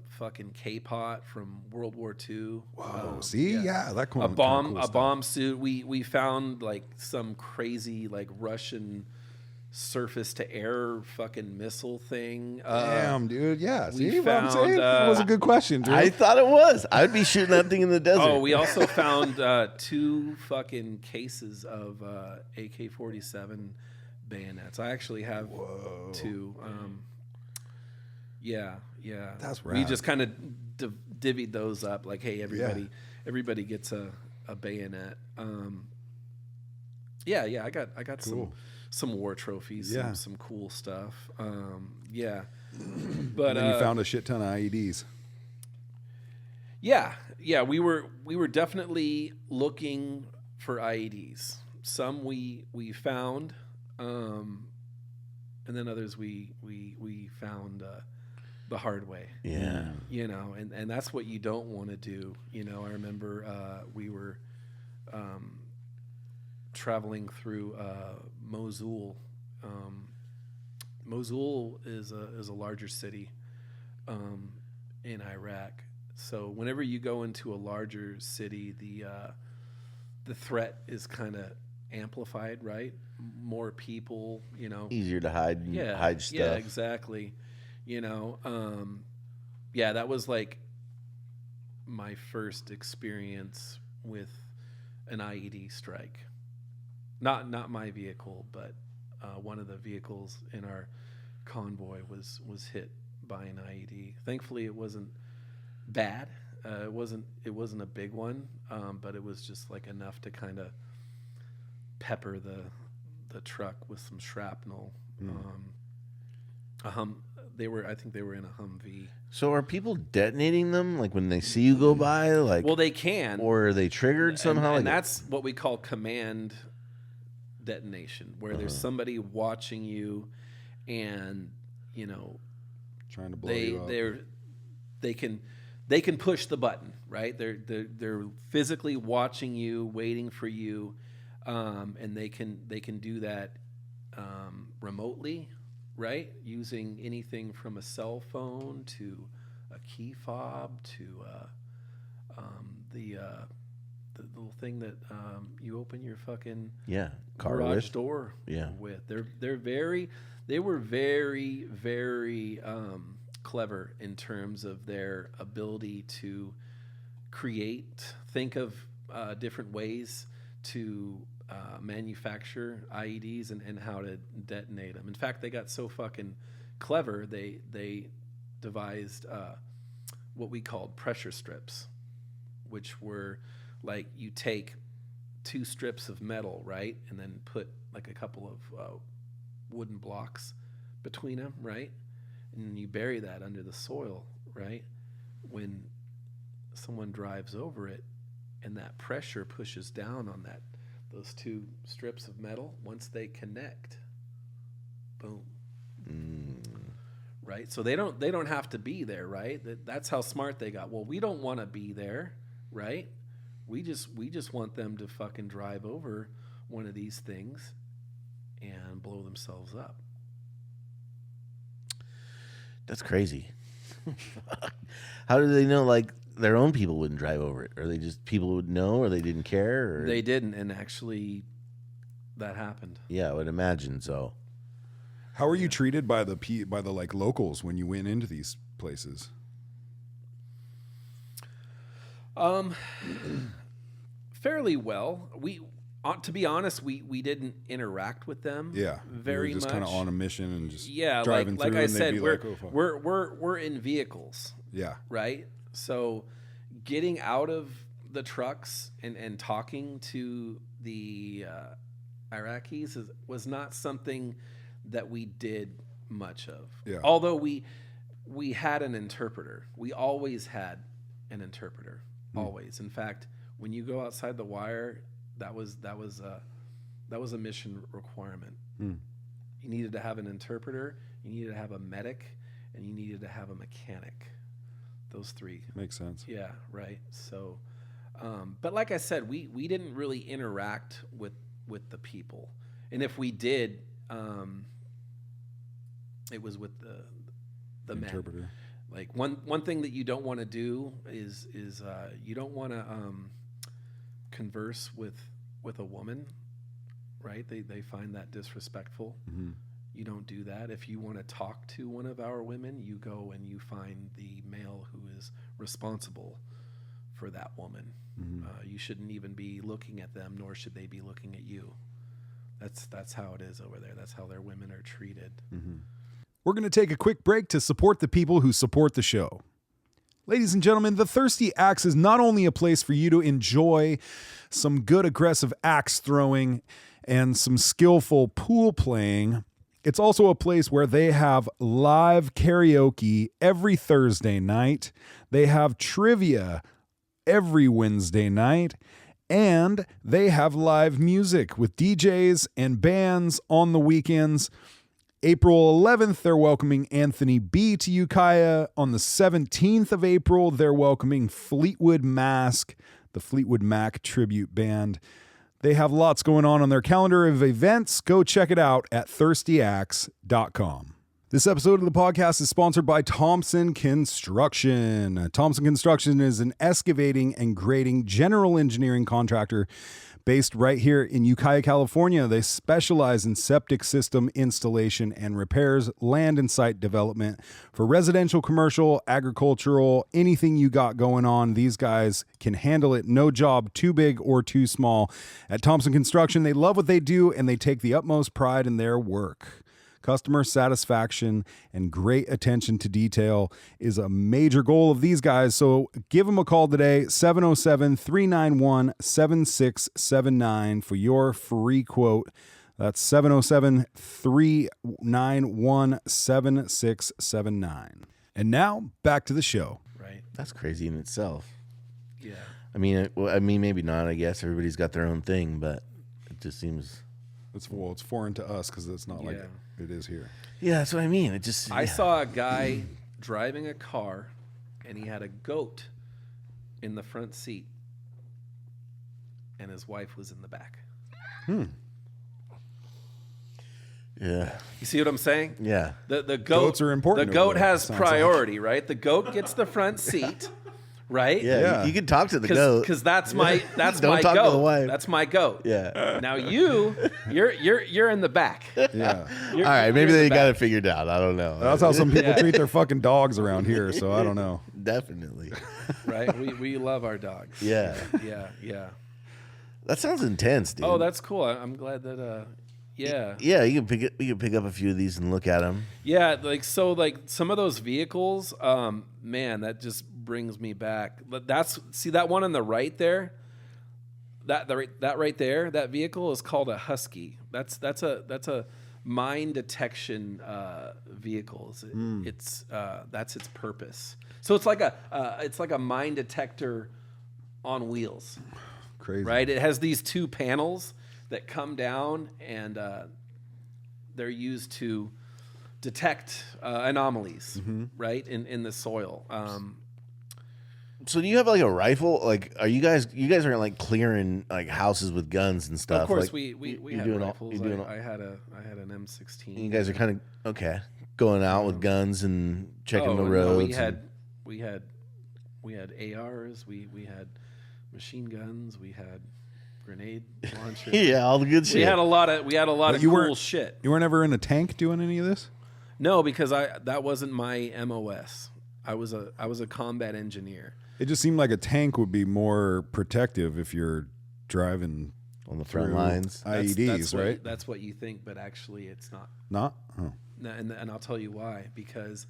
fucking K-pot from World War II. Whoa, see? Yeah, that cool. A bomb suit. We found like some crazy like Russian surface to air fucking missile thing. Damn, dude. Yeah. we See what I'm found, saying? That was a good question, dude. I thought it was. I'd be shooting that thing in the desert. Oh, we also found 2 fucking cases of AK-47 bayonets. I actually have 2. Yeah. That's We rad. just kind of divvied those up. Like, hey, everybody gets a bayonet. I got Cool. some war trophies. Yeah. Some cool stuff. Yeah. And But then you found a shit ton of IEDs. Yeah, we were definitely looking for IEDs. Some we found, and then others we found the hard way. Yeah. And that's what you don't want to do. I remember we were traveling through Mosul. Mosul is a larger city in Iraq. So whenever you go into a larger city, the threat is kind of amplified, right? More people, Easier to hide stuff. Yeah, exactly. That was like my first experience with an IED strike. Not my vehicle, but one of the vehicles in our convoy was hit by an IED. Thankfully, it wasn't bad. It wasn't a big one, but it was just like enough to kind of pepper the truck with some shrapnel. I think they were in a Humvee. So are people detonating them like when they see you go by? Like, Well, they can, or are they triggered somehow? and Like, that's what we call command detonation, where there's somebody watching you, and you know Trying to blow you up. they can push the button, right? They're physically watching you, waiting for you, and they can do that remotely, right? Using anything from a cell phone to a key fob to the little thing that you open your fucking car garage with. door Yeah. with. They were very, very clever in terms of their ability to think of different ways to manufacture IEDs and how to detonate them. In fact, they got so fucking clever, they devised what we called pressure strips, which were like you take 2 strips of metal, right, and then put like a couple of wooden blocks between them, right, and you bury that under the soil, right. When someone drives over it, and that pressure pushes down on those 2 strips of metal, once they connect, boom. Right, so they don't have to be there, right? That's how smart they got. Well, we don't want to be there, right? We just want them to fucking drive over one of these things and blow themselves up. That's crazy. How do they know? Like their own people wouldn't drive over it, or they just people would know, or they didn't care, or They didn't, and actually, that happened. Yeah, I would imagine so. How were you treated by the like locals when you went into these places? Fairly well. We, to be honest, we didn't interact with them. Yeah, very you were just much. kind of on a mission and just like driving through. I And said, they'd be we're like, oh, fuck. we're in vehicles, Yeah, right? So getting out of the trucks and talking to the Iraqis was not something that we did much of. Yeah. Although we had an interpreter. We always had an interpreter. Always. In fact, when you go outside the wire, that was a mission requirement. You needed to have an interpreter, you needed to have a medic, and you needed to have a mechanic. Those 3. makes sense. Yeah, right. So, but like I said, we didn't really interact with the people, and if we did, it was with the Interpreter. men. Like one thing that you don't want to do is you don't want to converse with a woman, right? They find that disrespectful. Mm-hmm. You don't do that. If you want to talk to one of our women, you go and you find the male who is responsible for that woman. Mm-hmm. You shouldn't even be looking at them, nor should they be looking at you. That's how it is over there. That's how their women are treated. Mm-hmm. We're going to take a quick break to support the people who support the show. Ladies and gentlemen, the Thirsty Axe is not only a place for you to enjoy some good aggressive axe throwing and some skillful pool playing, it's also a place where they have live karaoke every Thursday night. They have trivia every Wednesday night. And they have live music with DJs and bands on the weekends. April 11th, they're welcoming Anthony B. to Ukiah. On the 17th of April, they're welcoming Fleetwood Mac, the Fleetwood Mac tribute band. They have lots going on their calendar of events. Go check it out at thirstyaxe.com. This episode of the podcast is sponsored by Thompson Construction. Thompson Construction is an excavating and grading general engineering contractor based right here in Ukiah, California. They specialize in septic system installation and repairs, land and site development for residential, commercial, agricultural, anything you got going on. These guys can handle it. No job too big or too small. At Thompson Construction, they love what they do and they take the utmost pride in their work. Customer satisfaction and great attention to detail is a major goal of these guys. So give them a call today, 707-391-7679 for your free quote. That's 707-391-7679. And now back to the show. Right. That's crazy in itself. Yeah. I mean, maybe not. I guess everybody's got their own thing, but it just seems. It's foreign to us because it's not like it is here. Yeah, that's what I mean. It just. I saw a guy driving a car, and he had a goat in the front seat, and his wife was in the back. Yeah. You see what I'm saying? Yeah. The goat, Goats are important The over goat there, has sounds priority, right? The goat gets the front seat, right? Yeah. You can talk to the goat. Because that's my Don't my talk to the goat. wife. That's my goat. Yeah. Now you're in the back. Yeah. All right. Maybe they got it figured out. I don't know. That's how some people treat their fucking dogs around here, so I don't know. Definitely. Right? We love our dogs. Yeah. Yeah. That sounds intense, dude. Oh, that's cool. I'm glad that. Yeah. Yeah, you can pick up a few of these and look at them. Yeah, like some of those vehicles, man, that just brings me back. But see that one on the right there, that right there, that vehicle is called a Husky. That's a mine detection vehicle. It's that's its purpose. So it's like a mine detector on wheels. Crazy. Right? It has these two panels that come down, and they're used to detect anomalies, right, in the soil. So do you have like a rifle? Like, are you guys are like clearing like houses with guns and stuff? Of course, like, we have doing all- rifles. you doing all- I had an M16. you guys are kind of going out with guns and checking the roads. We had ARs. We had machine guns. We had grenade launchers. Yeah, all the good shit. We had a lot of cool shit. You weren't ever in a tank doing any of this? No, because that wasn't my MOS. I was a combat engineer. It just seemed like a tank would be more protective if you're driving on the front through lines. IEDs, right? That's what you think, but actually it's not. Not? Oh. And I'll tell you why. Because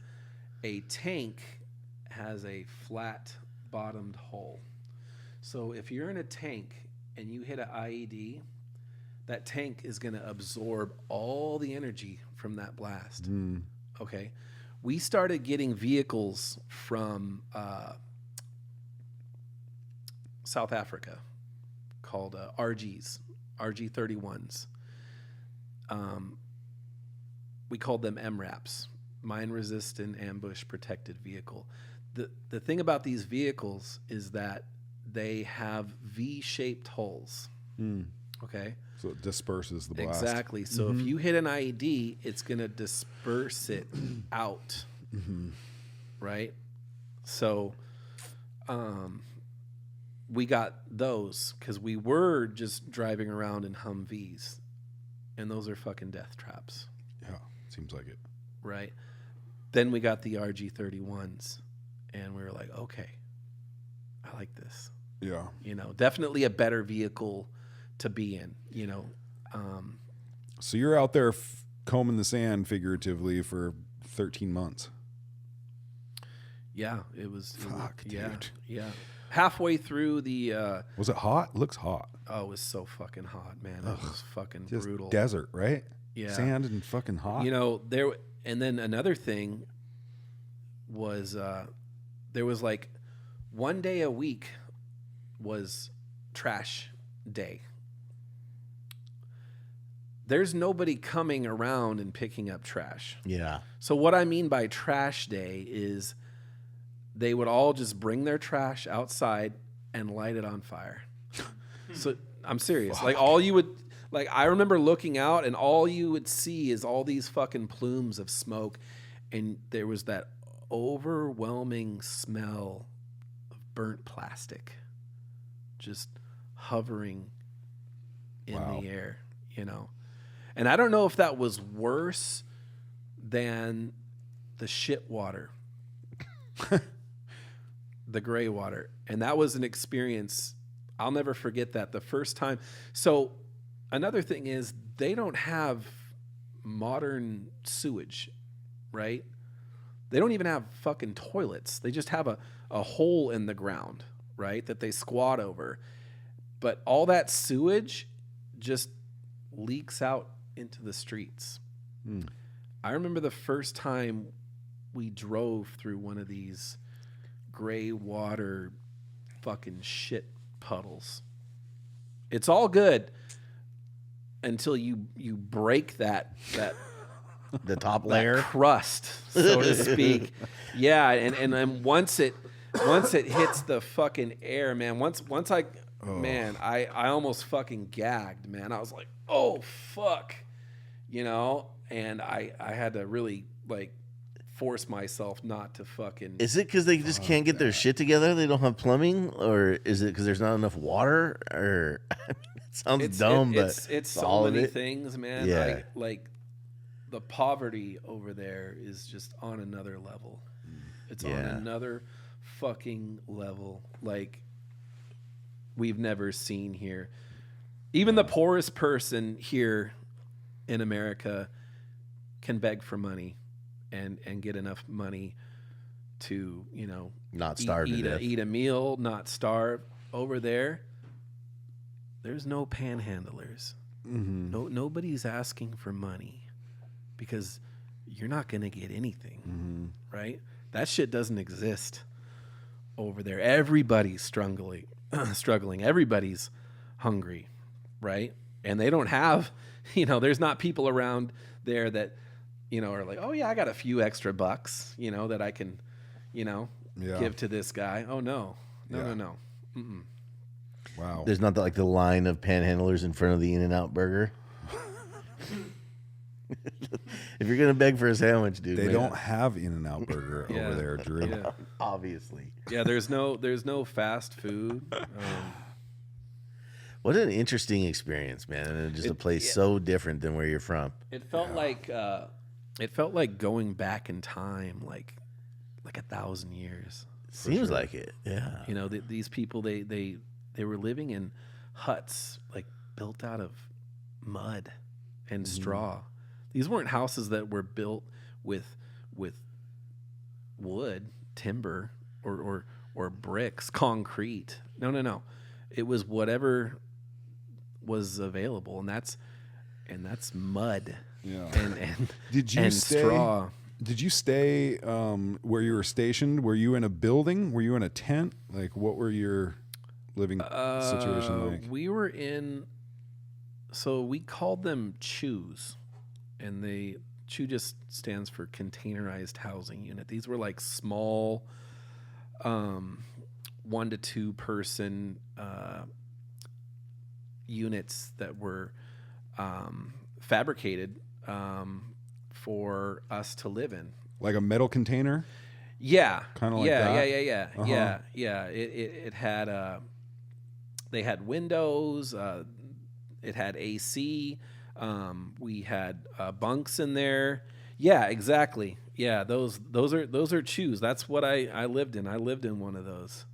a tank has a flat bottomed hull. So if you're in a tank and you hit an IED, that tank is going to absorb all the energy from that blast. Okay? We started getting vehicles from South Africa called RG31s. We called them MRAPs, Mine Resistant Ambush Protected Vehicle. The thing about these vehicles is that they have V-shaped hulls. Okay? So it disperses the blast. Exactly. So if you hit an IED, it's going to disperse it out. Right? So we got those because we were just driving around in Humvees, and those are fucking death traps. Yeah, seems like it. Right? Then we got the RG31s, and we were like, okay, I like this. Yeah. Definitely a better vehicle to be in, So you're out there combing the sand figuratively for 13 months. Yeah, it was. Fuck, dude. Yeah. Halfway through the. Was it hot? Looks hot. Oh, it was so fucking hot, man. It was fucking Just brutal. desert, right? Yeah. Sand and fucking hot. And then another thing was there was like one day a week was trash day. There's nobody coming around and picking up trash. Yeah. So what I mean by trash day is they would all just bring their trash outside and light it on fire. So I'm serious. Like all you would, Like, I remember looking out, and all you would see is all these fucking plumes of smoke, and there was that overwhelming smell of burnt plastic just hovering in the air, you know. And I don't know if that was worse than the shit water, the gray water. And that was an experience. I'll never forget that the first time. So another thing is they don't have modern sewage, right? They don't even have fucking toilets. They just have a hole in the ground, right, that they squat over. But all that sewage just leaks out into the streets. I remember the first time we drove through one of these gray water fucking shit puddles. It's all good until you break that The top layer, crust, so to speak. Yeah, and then once it hits the fucking air, man. Once I man, I almost fucking gagged, man. I was like, oh fuck, you know. And I had to really like force myself not to fucking. Is it because they just can't get their shit together? They don't have plumbing, or is it because there's not enough water? Or I mean, it sounds dumb, but it's so many things, man. Yeah. Like the poverty over there is just on another level. It's on another fucking level, like we've never seen here. Even the poorest person here in America can beg for money and get enough money to, you know, not starve to death. Eat a meal, not starve. Over there, there's no panhandlers. Nobody's asking for money because you're not going to get anything, right? That shit doesn't exist over there. Everybody's struggling. Everybody's hungry, right? And they don't have, you know, there's not people around there that, you know, are like, oh yeah, I got a few extra bucks, you know, that I can, you know, give to this guy. Oh no. No. Mm-mm. Wow. There's not like the line of panhandlers in front of the In-N-Out Burger. If you're gonna beg for a sandwich, dude, They don't have In-N-Out Burger over there, Drew. Yeah. obviously. Yeah, there's no fast food. What an interesting experience, man! And just a place so different than where you're from. It felt like going back in time, like 1,000 years. Seems like it, yeah. You know, these people they were living in huts like built out of mud and straw. These weren't houses that were built with wood, timber, or bricks, concrete. No. It was whatever was available, and that's mud. Yeah. And Did you and stay? straw. Did you stay where you were stationed? Were you in a building? Were you in a tent? Like, what were your living situation like? We were in. So we called them CHUs, and CHU just stands for containerized housing unit. These were like small, 1 to 2 person units that were fabricated for us to live in. Like a metal container? Yeah, Kind of like that? Yeah. It had they had windows. It had AC. We had bunks in there. Yeah, exactly. Yeah, those are CHUs. That's what I lived in. I lived in one of those.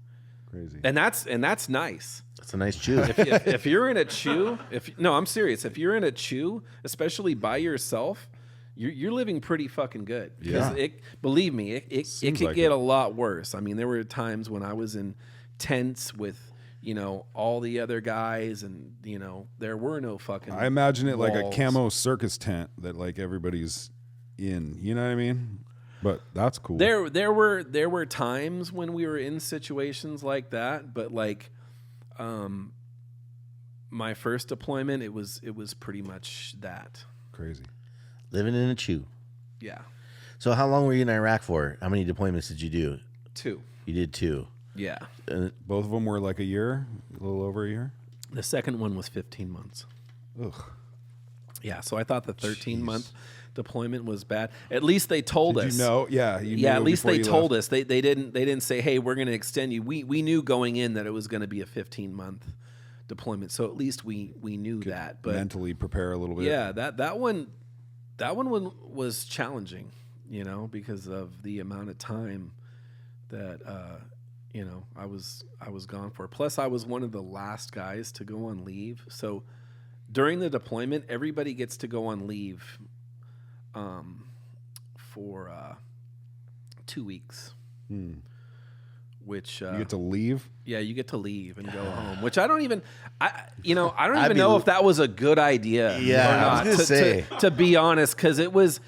Crazy. And that's nice. That's a nice chew. If you're in a CHU, I'm serious. If you're in a CHU, especially by yourself, you're living pretty fucking good. Yeah. Believe me, it could like get it. a lot worse. I mean, there were times when I was in tents with, you know, all the other guys, and, you know, there were no fucking I imagine it like a walls. camo circus tent that like everybody's in. You know what I mean? But that's cool. There were times when we were in situations like that, but like my first deployment, it was pretty much that. Crazy. Living in a chew. Yeah. So how long were you in Iraq for? How many deployments did you do? 2. You did 2. Yeah. Both of them were like a year, a little over a year. The second one was 15 months. Ugh. Yeah, so I thought the 13-month deployment was bad. At least they told us. You know, yeah, you Yeah, knew at least before they you told left. us. They didn't say, "Hey, we're going to extend you." We knew going in that it was going to be a 15-month deployment. So at least we knew that. But mentally prepare a little bit. yeah, that one was challenging, you know, because of the amount of time that you know, I was gone for. Plus I was one of the last guys to go on leave. So during the deployment, everybody gets to go on leave for 2 weeks. Which You get to leave. yeah, you get to leave and go home. Which I don't even I'd know be- if that was a good idea. Yeah, or I was not, gonna say. to be honest, because it was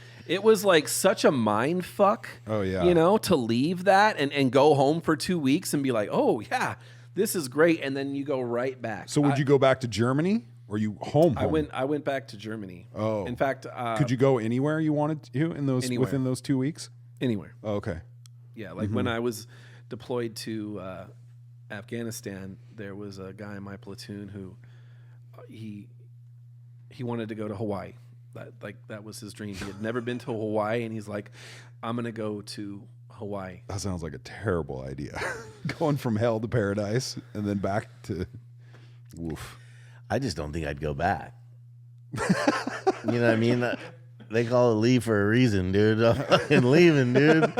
like such a mind fuck. Oh, yeah. you know, to leave that and go home for 2 weeks and be like, oh yeah, this is great, and then you go right back. So would you go back to Germany or you home? I went back to Germany. Oh. in fact, Could you go anywhere you wanted to in those Anywhere. within those 2 weeks? anywhere? Oh, okay. Yeah, like when I was deployed to Afghanistan, there was a guy in my platoon who he wanted to go to Hawaii. That was his dream. He had never been to Hawaii, and he's like, "I'm gonna go to Hawaii." That sounds like a terrible idea. Going from hell to paradise and then back to woof. I just don't think I'd go back. You know what I mean? They call it leave for a reason, dude. I'm fucking leaving, dude.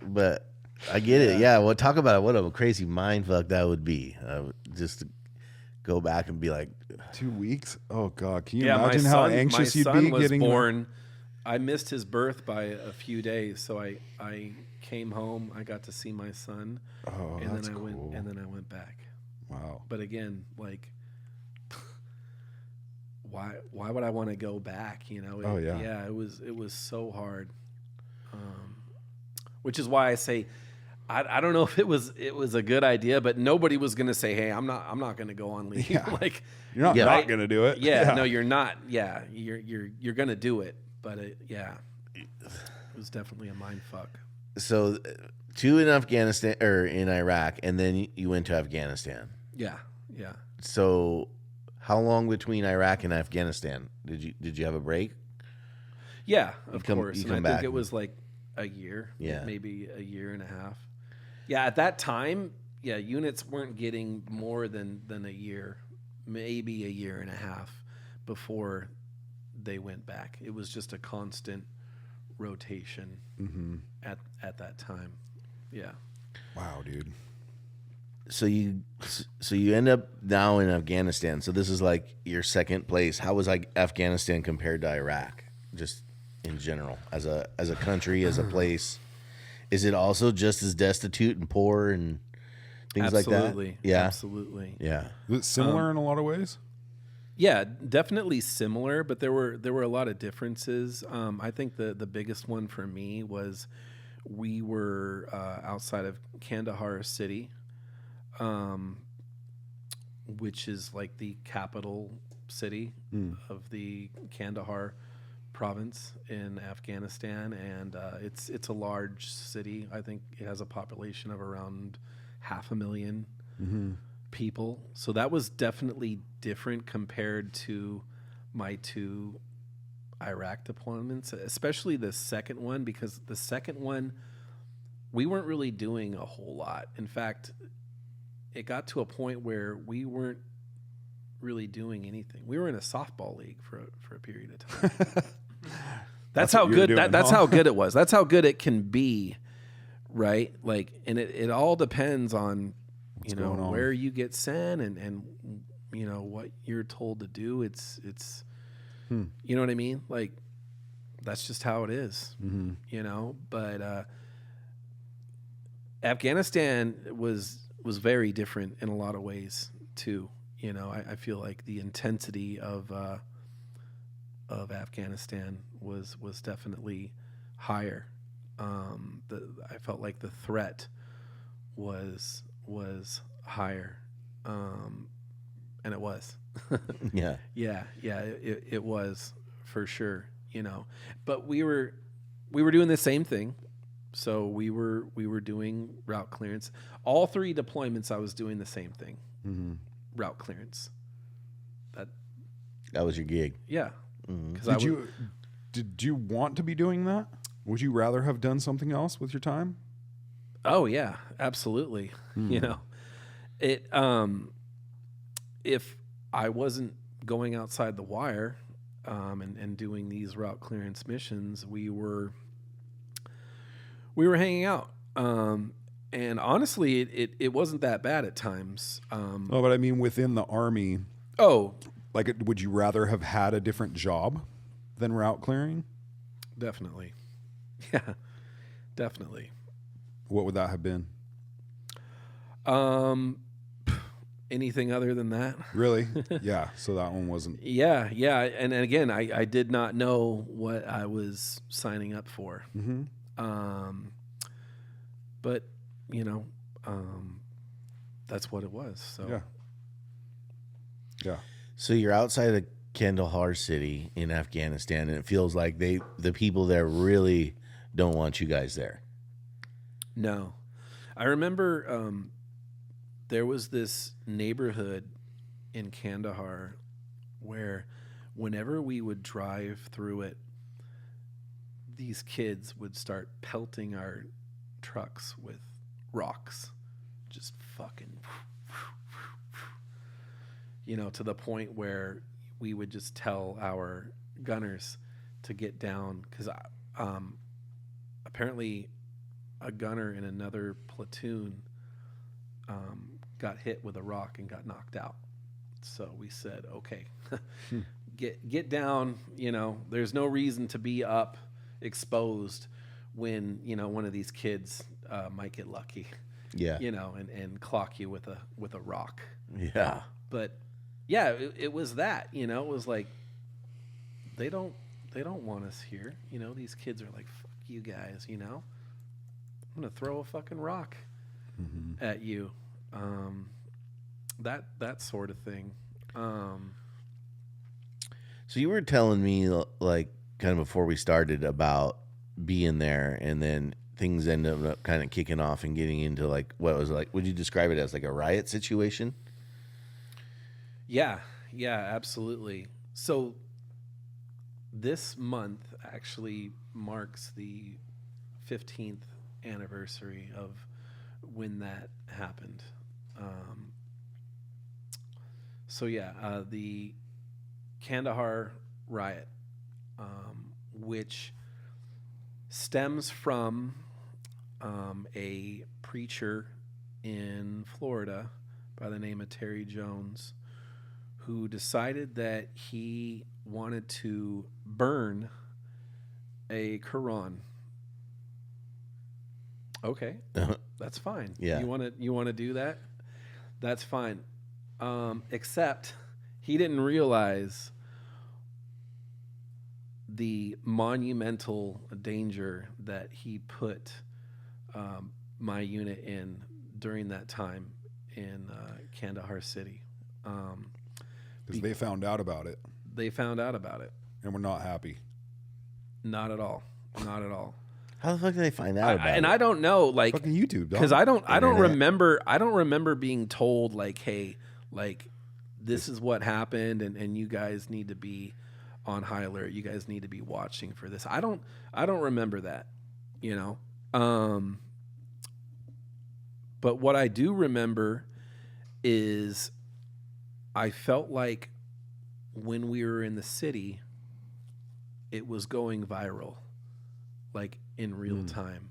But I get it. Yeah. Well, talk about it. What a crazy mind fuck that would be. Just to go back and be like, 2 weeks? Oh God. Can you Yeah, imagine how anxious you'd be was getting born. I missed his birth by a few days, so I came home. I got to see my son, Oh, and that's then I cool. went back. Wow. But again, like, why would I want to go back? You know? Oh, yeah. It was so hard. Which is why I say, I don't know if it was a good idea, but nobody was gonna say, hey, I'm not gonna go on leave. Yeah. Like, You're not Yeah. not gonna do it. yeah, no, you're not. Yeah, you're gonna do it, but it was definitely a mind fuck. so 2 in Afghanistan or in Iraq, and then you went to Afghanistan. Yeah. So how long between Iraq and Afghanistan? Did you have a break? Yeah, of come- course. you And come I think back. it was like a year, Yeah. maybe a year and a half. Yeah, at that time, yeah, units weren't getting more than a year, maybe a year and a half before they went back. It was just a constant rotation at that time. Yeah. Wow, dude. So you end up now in Afghanistan. So this is like your second place. How was like Afghanistan compared to Iraq, just in general, as a country, as a place? Is it also just as destitute and poor and things Absolutely. like that? Yeah, Absolutely. yeah. Was it similar in a lot of ways? Yeah, definitely similar, but there were a lot of differences. I think the biggest one for me was we were outside of Kandahar City, which is like the capital city of the Kandahar province in Afghanistan, and it's a large city. I think it has a population of around 500,000 people. So that was definitely different compared to my 2 Iraq deployments, especially the second one, because the second one we weren't really doing a whole lot. In fact, it got to a point where we weren't really doing anything. We were in a softball league for a period of time. That's how what you were good doing, that's huh? how good it was. That's how good it can be, right? Like, and it all depends on going on? where you get sent and you know what you're told to do. It's you know what I mean? Like, that's just how it is. You know, but Afghanistan was very different in a lot of ways too. You know, I feel like the intensity of Afghanistan was definitely higher. I felt like the threat was higher, and it was. Yeah. Yeah, it was for sure. You know, but we were doing the same thing. So we were doing route clearance. All 3 deployments, I was doing the same thing. Route clearance. That was your gig. Yeah. Did you want to be doing that? Would you rather have done something else with your time? Oh yeah, absolutely. You know, it if I wasn't going outside the wire and doing these route clearance missions, we were hanging out. And honestly, it wasn't that bad at times. Oh, but I mean, within the Army, like, would you rather have had a different job than route clearing? Definitely. Yeah, definitely. What would that have been? Anything other than that? Really? Yeah. So that one wasn't. Yeah. And again, I did not know what I was signing up for. But you know, that's what it was. So yeah. So you're outside of Kandahar city in Afghanistan, and it feels like the people there really don't want you guys there. No, I remember there was this neighborhood in Kandahar where whenever we would drive through it, these kids would start pelting our trucks with rocks, just fucking, you know, to the point where we would just tell our gunners to get down, because apparently a gunner in another platoon got hit with a rock and got knocked out. So we said, okay, get down. You know, there's no reason to be up exposed when, you know, one of these kids might get lucky. Yeah. You know, and clock you with a rock. Yeah. But yeah, it was that, you know, it was like they don't want us here. You know, these kids are like, fuck you guys, you know. I'm gonna throw a fucking rock at you. That sort of thing. So you were telling me, like, kind of before we started about being there, and then things ended up kind of kicking off and getting into, like, what was, like, would you describe it as like a riot situation? Yeah, absolutely. So this month actually marks the 15th anniversary of when that happened. The Kandahar riot, which stems from a preacher in Florida by the name of Terry Jones, who decided that he wanted to burn a Quran. Okay, that's fine. Yeah. You want to do that? That's fine. Except he didn't realize the monumental danger that he put my unit in during that time in Kandahar city. Because they found out about it. They found out about it. And we're not happy. Not at all. Not at all. How the fuck did they find out about it? And I don't know, like, fucking YouTube, dog. because I don't remember being told, like, hey, like, this is what happened, and you guys need to be on high alert. You guys need to be watching for this. I don't remember that, you know. But what I do remember is I felt like when we were in the city, it was going viral, like in real time.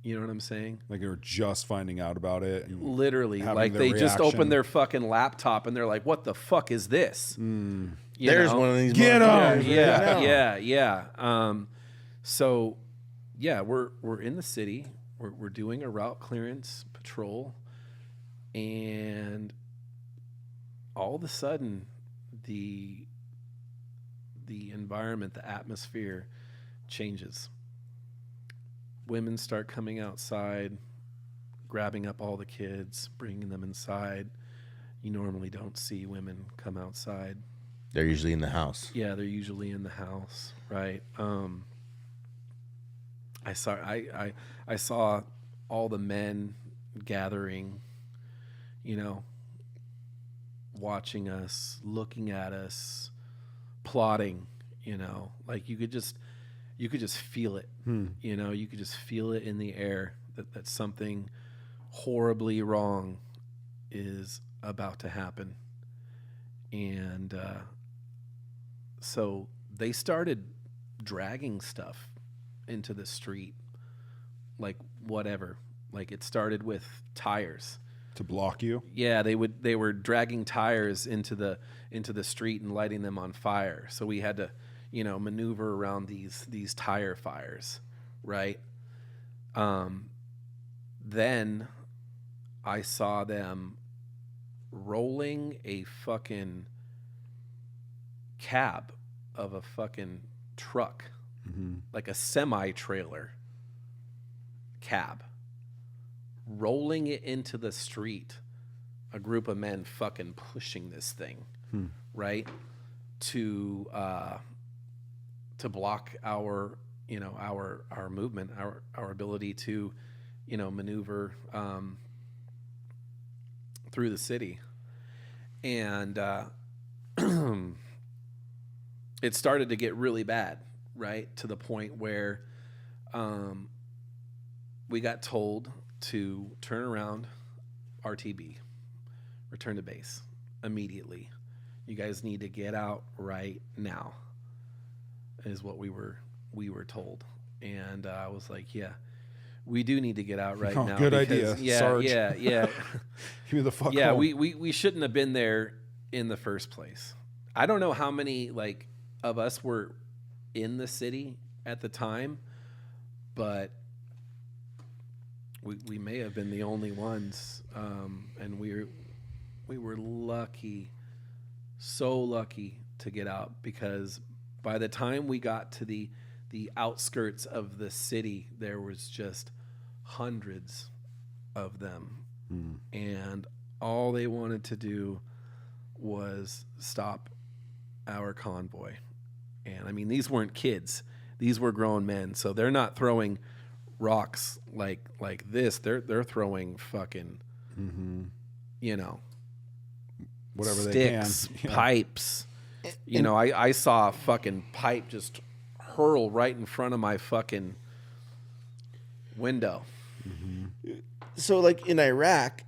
You know what I'm saying? Like they were just finding out about it. And literally, having like the they just reaction. opened their fucking laptop and they're like, "What the fuck is this?" You There's know? one of these. Get 'em! Yeah. So, yeah, we're in the city. We're doing a route clearance patrol, and all of a sudden, the environment, the atmosphere changes. Women start coming outside, grabbing up all the kids, bringing them inside. You normally don't see women come outside. They're usually in the house. Yeah, they're usually in the house, right? I saw all the men gathering, you know, watching us, looking at us, plotting, like you could just feel it. You could just feel it in the air that something horribly wrong is about to happen. And so they started dragging stuff into the street, like whatever. Like it started with tires To block you? Yeah, they were dragging tires into the street and lighting them on fire. So we had to, maneuver around these tire fires, right? Then I saw them rolling a fucking cab of a fucking truck, like a semi-trailer cab, rolling it into the street. A group of men fucking pushing this thing, right, to block our movement, our ability to maneuver through the city. And it started to get really bad, right, to the point where we got told to turn around, RTB, return to base immediately. You guys need to get out right now, is what we were told. And I was like, yeah, we do need to get out right now. Good because, idea, Sarge. Yeah. Give me the fuck Yeah, home. we shouldn't have been there in the first place. I don't know how many of us were in the city at the time, but we may have been the only ones, and we were lucky, so lucky to get out, because by the time we got to the outskirts of the city, there was just hundreds of them, and all they wanted to do was stop our convoy. And I mean, these weren't kids; these were grown men. So they're not throwing rocks like this. They're throwing fucking, Whatever sticks, they can. pipes. I saw a fucking pipe just hurl right in front of my fucking window. So, like in Iraq,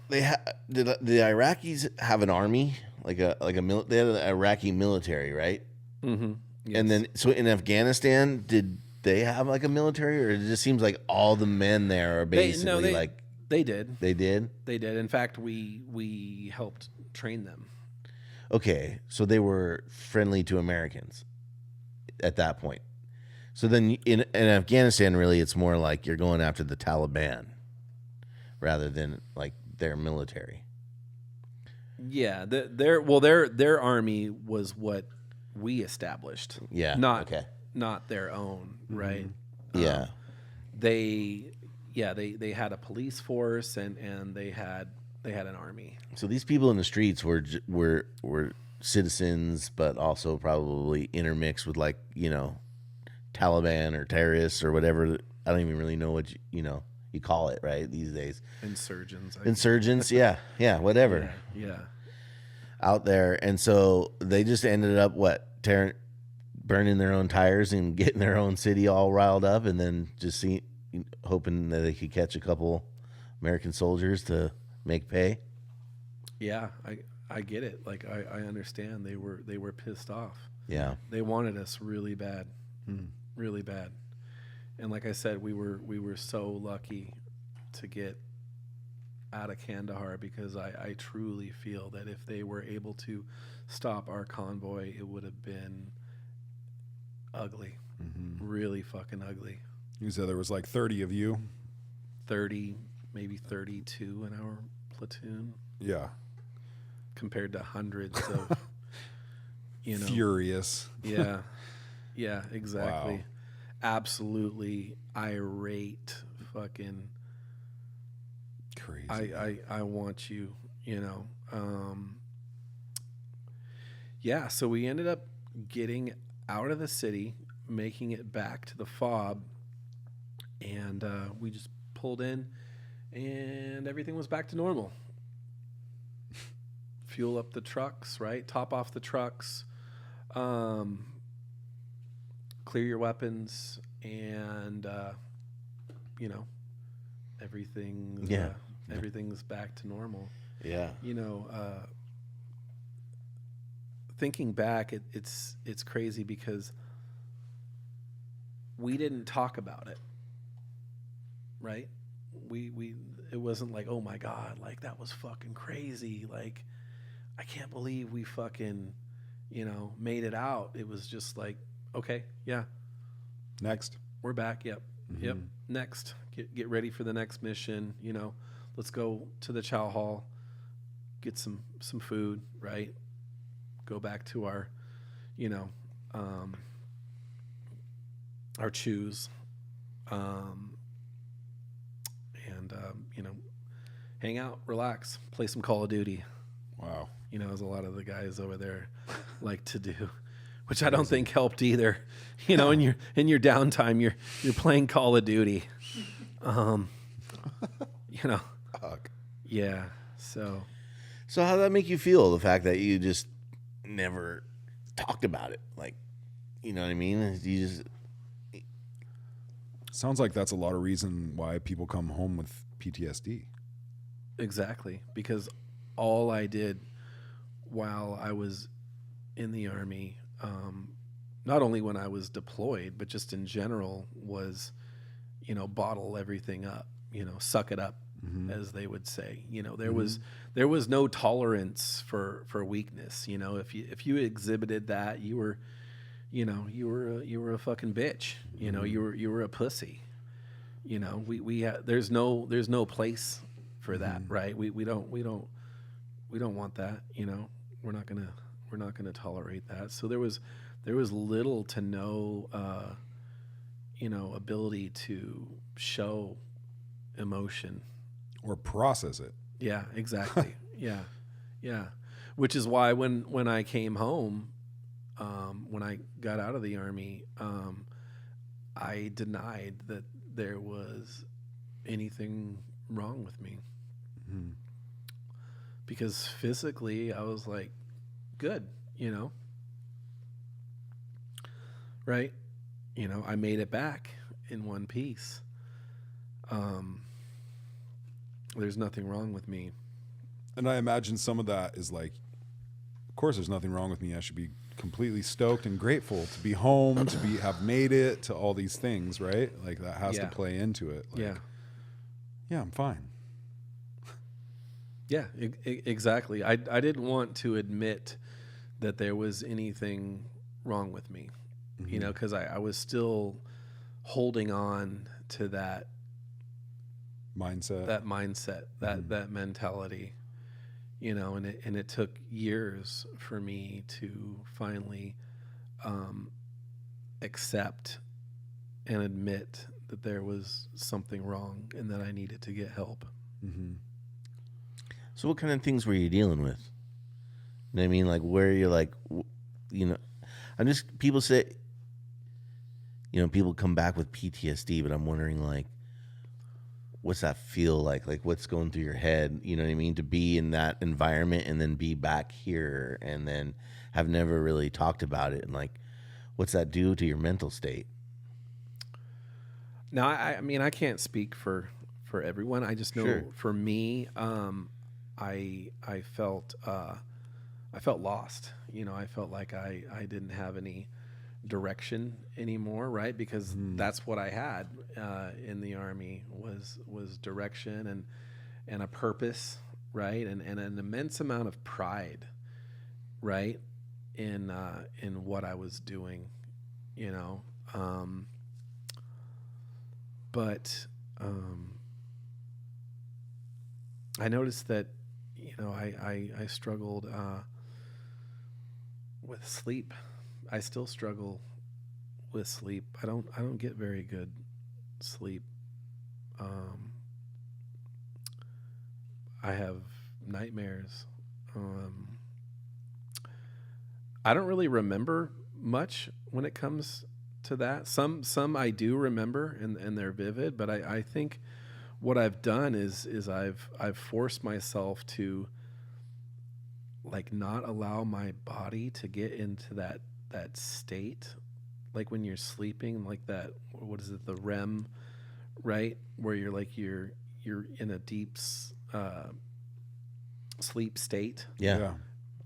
did the Iraqis have an army, they had an Iraqi military, right? Mm-hmm. Yes. And then, so in Afghanistan, did they have like a military, or it just seems like all the men there are basically they did. They did. They did. In fact, we helped train them. Okay, so they were friendly to Americans at that point. So then in Afghanistan, really, it's more like you're going after the Taliban rather than like their military. Yeah, their army was what we established. Yeah, not their own, right? Yeah. They had a police force and they had an army. So these people in the streets were citizens, but also probably intermixed with Taliban or terrorists or whatever. I don't even really know what you call it right these days. Insurgents, yeah, whatever. Yeah. Out there, and so they just ended up burning their own tires and getting their own city all riled up, and then just hoping that they could catch a couple American soldiers to make pay. Yeah, I get it. Like I understand they were pissed off. Yeah, they wanted us really bad, really bad. And like I said, we were so lucky to get out of Kandahar, because I truly feel that if they were able to stop our convoy, it would have been ugly, really fucking ugly. You said there was like 30 of you. 30, maybe 32 in our platoon. Yeah. Compared to hundreds of, Furious. Yeah. Yeah, exactly. Wow. Absolutely irate fucking crazy. I want you, yeah, so we ended up getting out of the city, making it back to the fob, and we just pulled in and everything was back to normal. Fuel up the trucks, right? Top off the trucks. Clear your weapons, and you know, everything's Yeah. everything's back to normal. Yeah. You know, thinking back, it's crazy because we didn't talk about it, right? We it wasn't like, oh my god, like that was fucking crazy, like I can't believe we fucking, made it out. It was just like, okay, yeah, Next. we're back. Yep. Yep. Next. Get ready for the next mission. Let's go to the chow hall, get some food, right? Go back to our, our chews, and hang out, relax, play some Call of Duty. Wow. As a lot of the guys over there like to do, which I don't think helped either. In your downtime, you're playing Call of Duty. Fuck. Yeah. So how did that make you feel? The fact that you just never talked about it, like, you know what I mean? You just Sounds like that's a lot of reason why people come home with PTSD. exactly, because all I did while I was in the Army, not only when I was deployed, but just in general, was, bottle everything up, suck it up, as they would say. There was no tolerance for weakness. If you exhibited that, you were a fucking bitch. You were a pussy. There's no place for that, right? We don't want that. We're not gonna tolerate that. So there was little to no ability to show emotion Or process it. Yeah, exactly. Yeah. Which is why when I came home, when I got out of the Army, I denied that there was anything wrong with me. Because physically, I was like, good, right? I made it back in one piece. There's nothing wrong with me. And I imagine some of that is like, of course, there's nothing wrong with me. I should be completely stoked and grateful to be home, to have made it, to all these things, right? Like that has to play into it. Like, yeah, I'm fine. Yeah, exactly. I didn't want to admit that there was anything wrong with me, because I was still holding on to that mindset, that mentality, and it took years for me to finally accept and admit that there was something wrong and that I needed to get help. So what kind of things were you dealing with? You know what I mean? Like where you're like, people say, people come back with PTSD, but I'm wondering like, what's that feel like? Like what's going through your head? You know what I mean? To be in that environment and then be back here and then have never really talked about it. And like, what's that do to your mental state? Now, I mean, I can't speak for everyone. I just know for me, I felt lost. I felt like I didn't have any direction anymore, right? Because that's what I had in the Army was direction and a purpose, right? And an immense amount of pride, right? In what I was doing, but I noticed that I struggled with sleep. I still struggle with sleep. I don't get very good sleep. I have nightmares. I don't really remember much when it comes to that. Some I do remember and they're vivid, but I think what I've done is I've forced myself to like not allow my body to get into that that state, like when you're sleeping, like that, what is it, the REM, right? Where you're like you're in a deep sleep state, Yeah.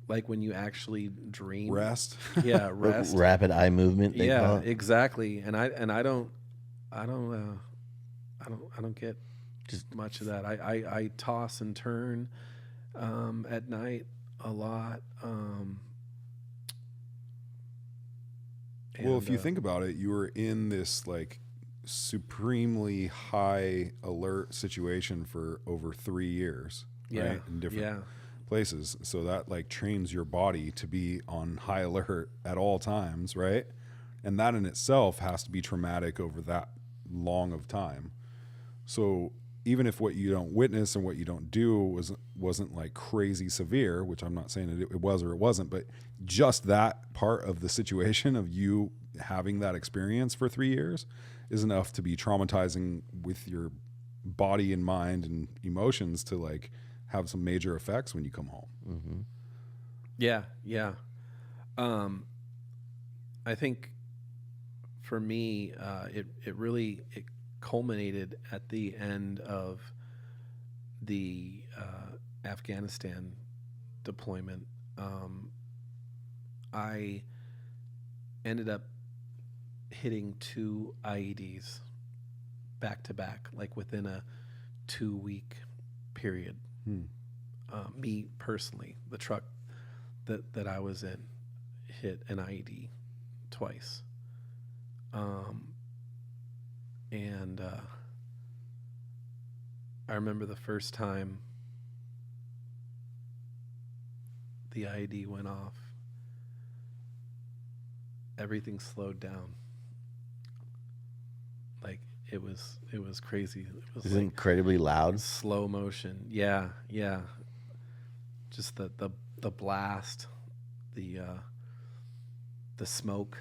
like when you actually dream. Rest. Yeah, rest. Rapid eye movement. They call Yeah, it. exactly. And I don't get Just much of that. I toss and turn at night a lot. Well, if and, you think about it, you were in this like supremely high alert situation for over 3 years, yeah, right? In different places. So that like trains your body to be on high alert at all times, right? And that in itself has to be traumatic over that long of time. So even if what you don't witness and what you don't do wasn't like crazy severe, which I'm not saying it was or it wasn't, but just that part of the situation of you having that experience for 3 years is enough to be traumatizing with your body and mind and emotions to like have some major effects when you come home. Mm-hmm. Yeah. I think for me, it really culminated at the end of the Afghanistan deployment. I ended up hitting 2 IEDs back to back, like within a 2-week period. Me personally, the truck that I was in hit an IED twice. And I remember the first time the IED went off, everything slowed down. Like it was crazy. It was It's like incredibly loud. slow motion. Yeah. Just the blast, the smoke,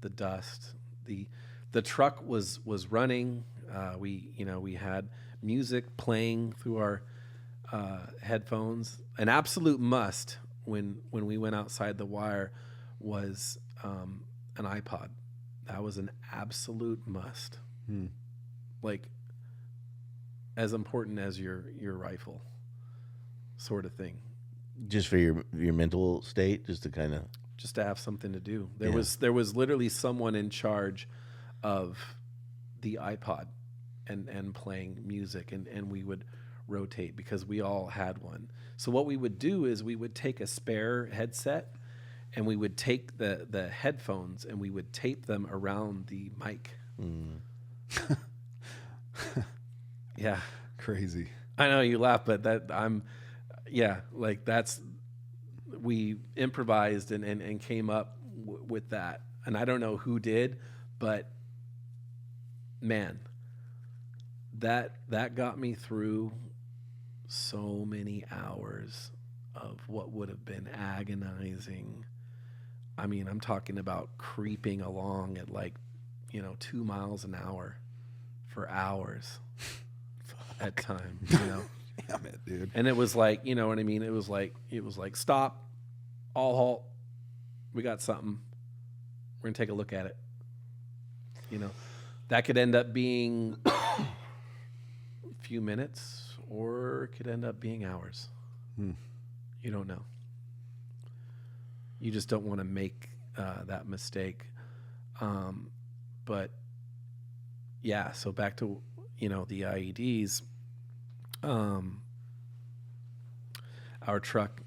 the dust. The truck was running. We had music playing through our headphones. An absolute must when we went outside the wire was an iPod. That was an absolute must. Like as important as your rifle, sort of thing. Just for your mental state, just to kind of Just to have something to do. There was literally someone in charge of the iPod and playing music, and we would rotate because we all had one. So what we would do is we would take a spare headset and we would take the headphones and we would tape them around the mic. Yeah. Crazy. I know you laugh, but we improvised and came up with that. And I don't know who did, but man, that got me through so many hours of what would have been agonizing. I mean, I'm talking about creeping along at 2 miles an hour for hours at time, Damn it, dude. And it was like, you know what I mean? It was like stop, all halt. We got something. We're gonna take a look at it. That could end up being a few minutes, or it could end up being hours. You don't know. You just don't want to make that mistake. But yeah, so back to the IEDs. Our truck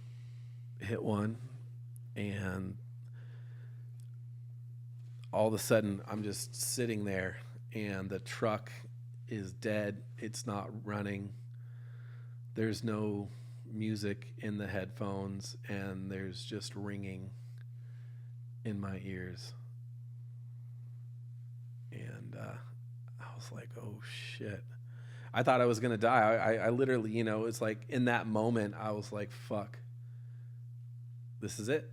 hit one, and all of a sudden I'm just sitting there and the truck is dead. It's not running. There's no music in the headphones, and there's just ringing in my ears. And I was like, oh shit. I thought I was going to die. I literally, it's like in that moment, I was like, fuck, this is it.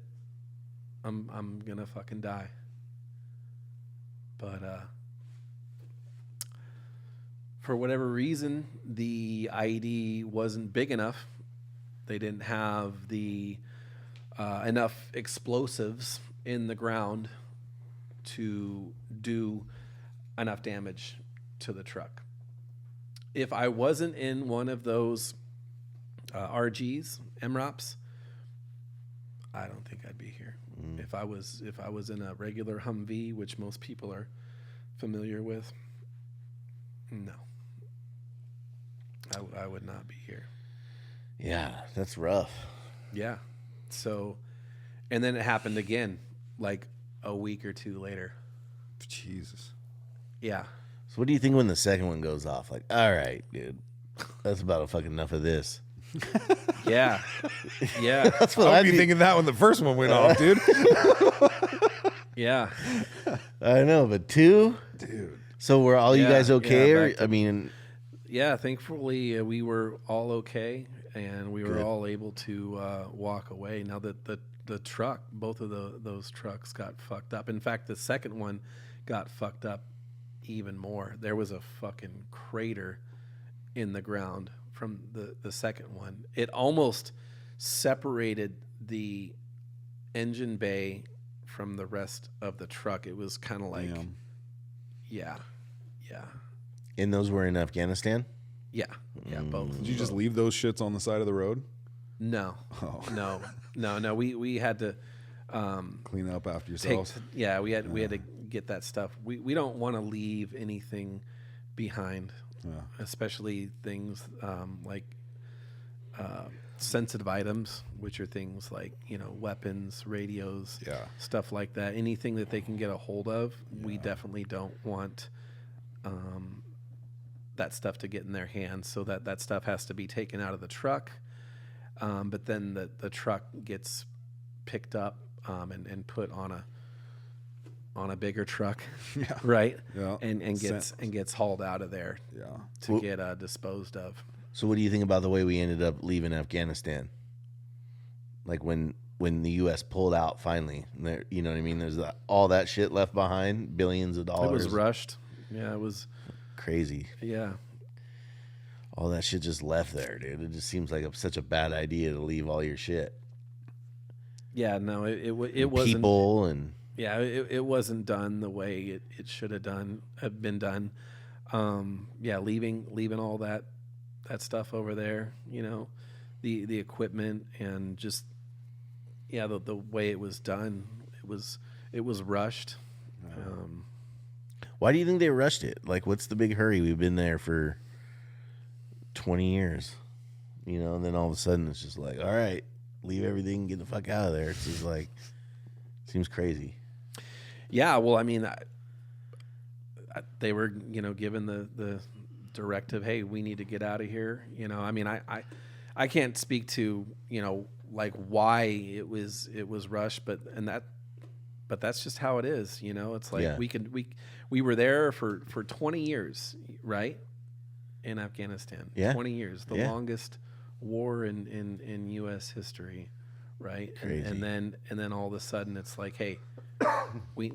I'm going to fucking die. But for whatever reason, the IED wasn't big enough. They didn't have the enough explosives in the ground to do enough damage to the truck. If I wasn't in one of those RGs, MROPs, I don't think I'd be here. If I was in a regular Humvee, which most people are familiar with, no, I would not be here. Yeah, that's rough. Yeah. So, and then it happened again, like a week or two later. Jesus. Yeah. So what do you think when the second one goes off? Like, all right, dude, that's about fucking enough of this. Yeah. Yeah. That's what I'd I'd be thinking that when the first one went off, dude. Yeah. I know, but two? Dude. So were all you Yeah, guys okay? yeah, Or back to- I mean, Yeah. Thankfully, we were all okay, and we were Good. all able to walk away. Now that the truck, both of those trucks got fucked up. In fact, the second one got fucked up even more. There was a fucking crater in the ground from the second one. It almost separated the engine bay from the rest of the truck. It was kind of like, Damn. yeah, and those were in Afghanistan? yeah, both. Did you just leave those shits on the side of the road? No, Oh. no. We had to Clean up after take. yourselves. Yeah, we had to get that stuff. We don't want to leave anything behind, especially things like sensitive items, which are things like weapons, radios, stuff like that. Anything that they can get a hold of, we definitely don't want that stuff to get in their hands. So that stuff has to be taken out of the truck. But then the truck gets picked up and put on a bigger truck, right? Yeah. And gets hauled out of there to get disposed of. So what do you think about the way we ended up leaving Afghanistan? Like when the U.S. pulled out finally, there, you know what I mean? There's all that shit left behind, billions of dollars. It was rushed. Yeah, it was crazy. Yeah. All that shit just left there, dude. It just seems like such a bad idea to leave all your shit. Yeah, no, it wasn't. People and Yeah, it wasn't done the way it should have been done. Yeah, leaving all that stuff over there, the equipment and just the way it was done, it was rushed. why do you think they rushed it? Like, what's the big hurry? We've been there for 20 years, and then all of a sudden it's just like, all right, leave everything, get the fuck out of there. It's just like, seems crazy. Yeah, well, I mean, they were, given the directive, hey, we need to get out of here. I mean, I can't speak to, like why it was rushed, but that's just how it is. It's like we were there for 20 years, right? In Afghanistan, 20 years, the longest war in U.S. history, right? Crazy. And then all of a sudden it's like, hey, we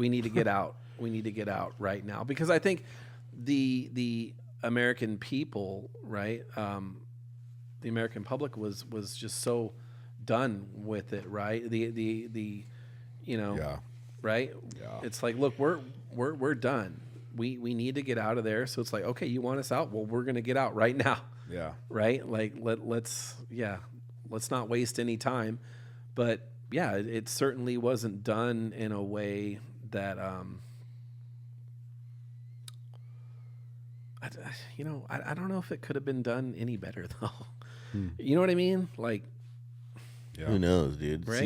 need to get out. We need to get out right now, because I think the American people, right? The American public was just so done with it, right? Right? Yeah. It's like, look, we're done. We need to get out of there. So it's like, okay, you want us out? Well, we're gonna get out right now. Yeah. Right? Like let's not waste any time. But yeah, it certainly wasn't done in a way that I don't know if it could have been done any better though. You know what I mean? Like, Who knows, dude? Right? It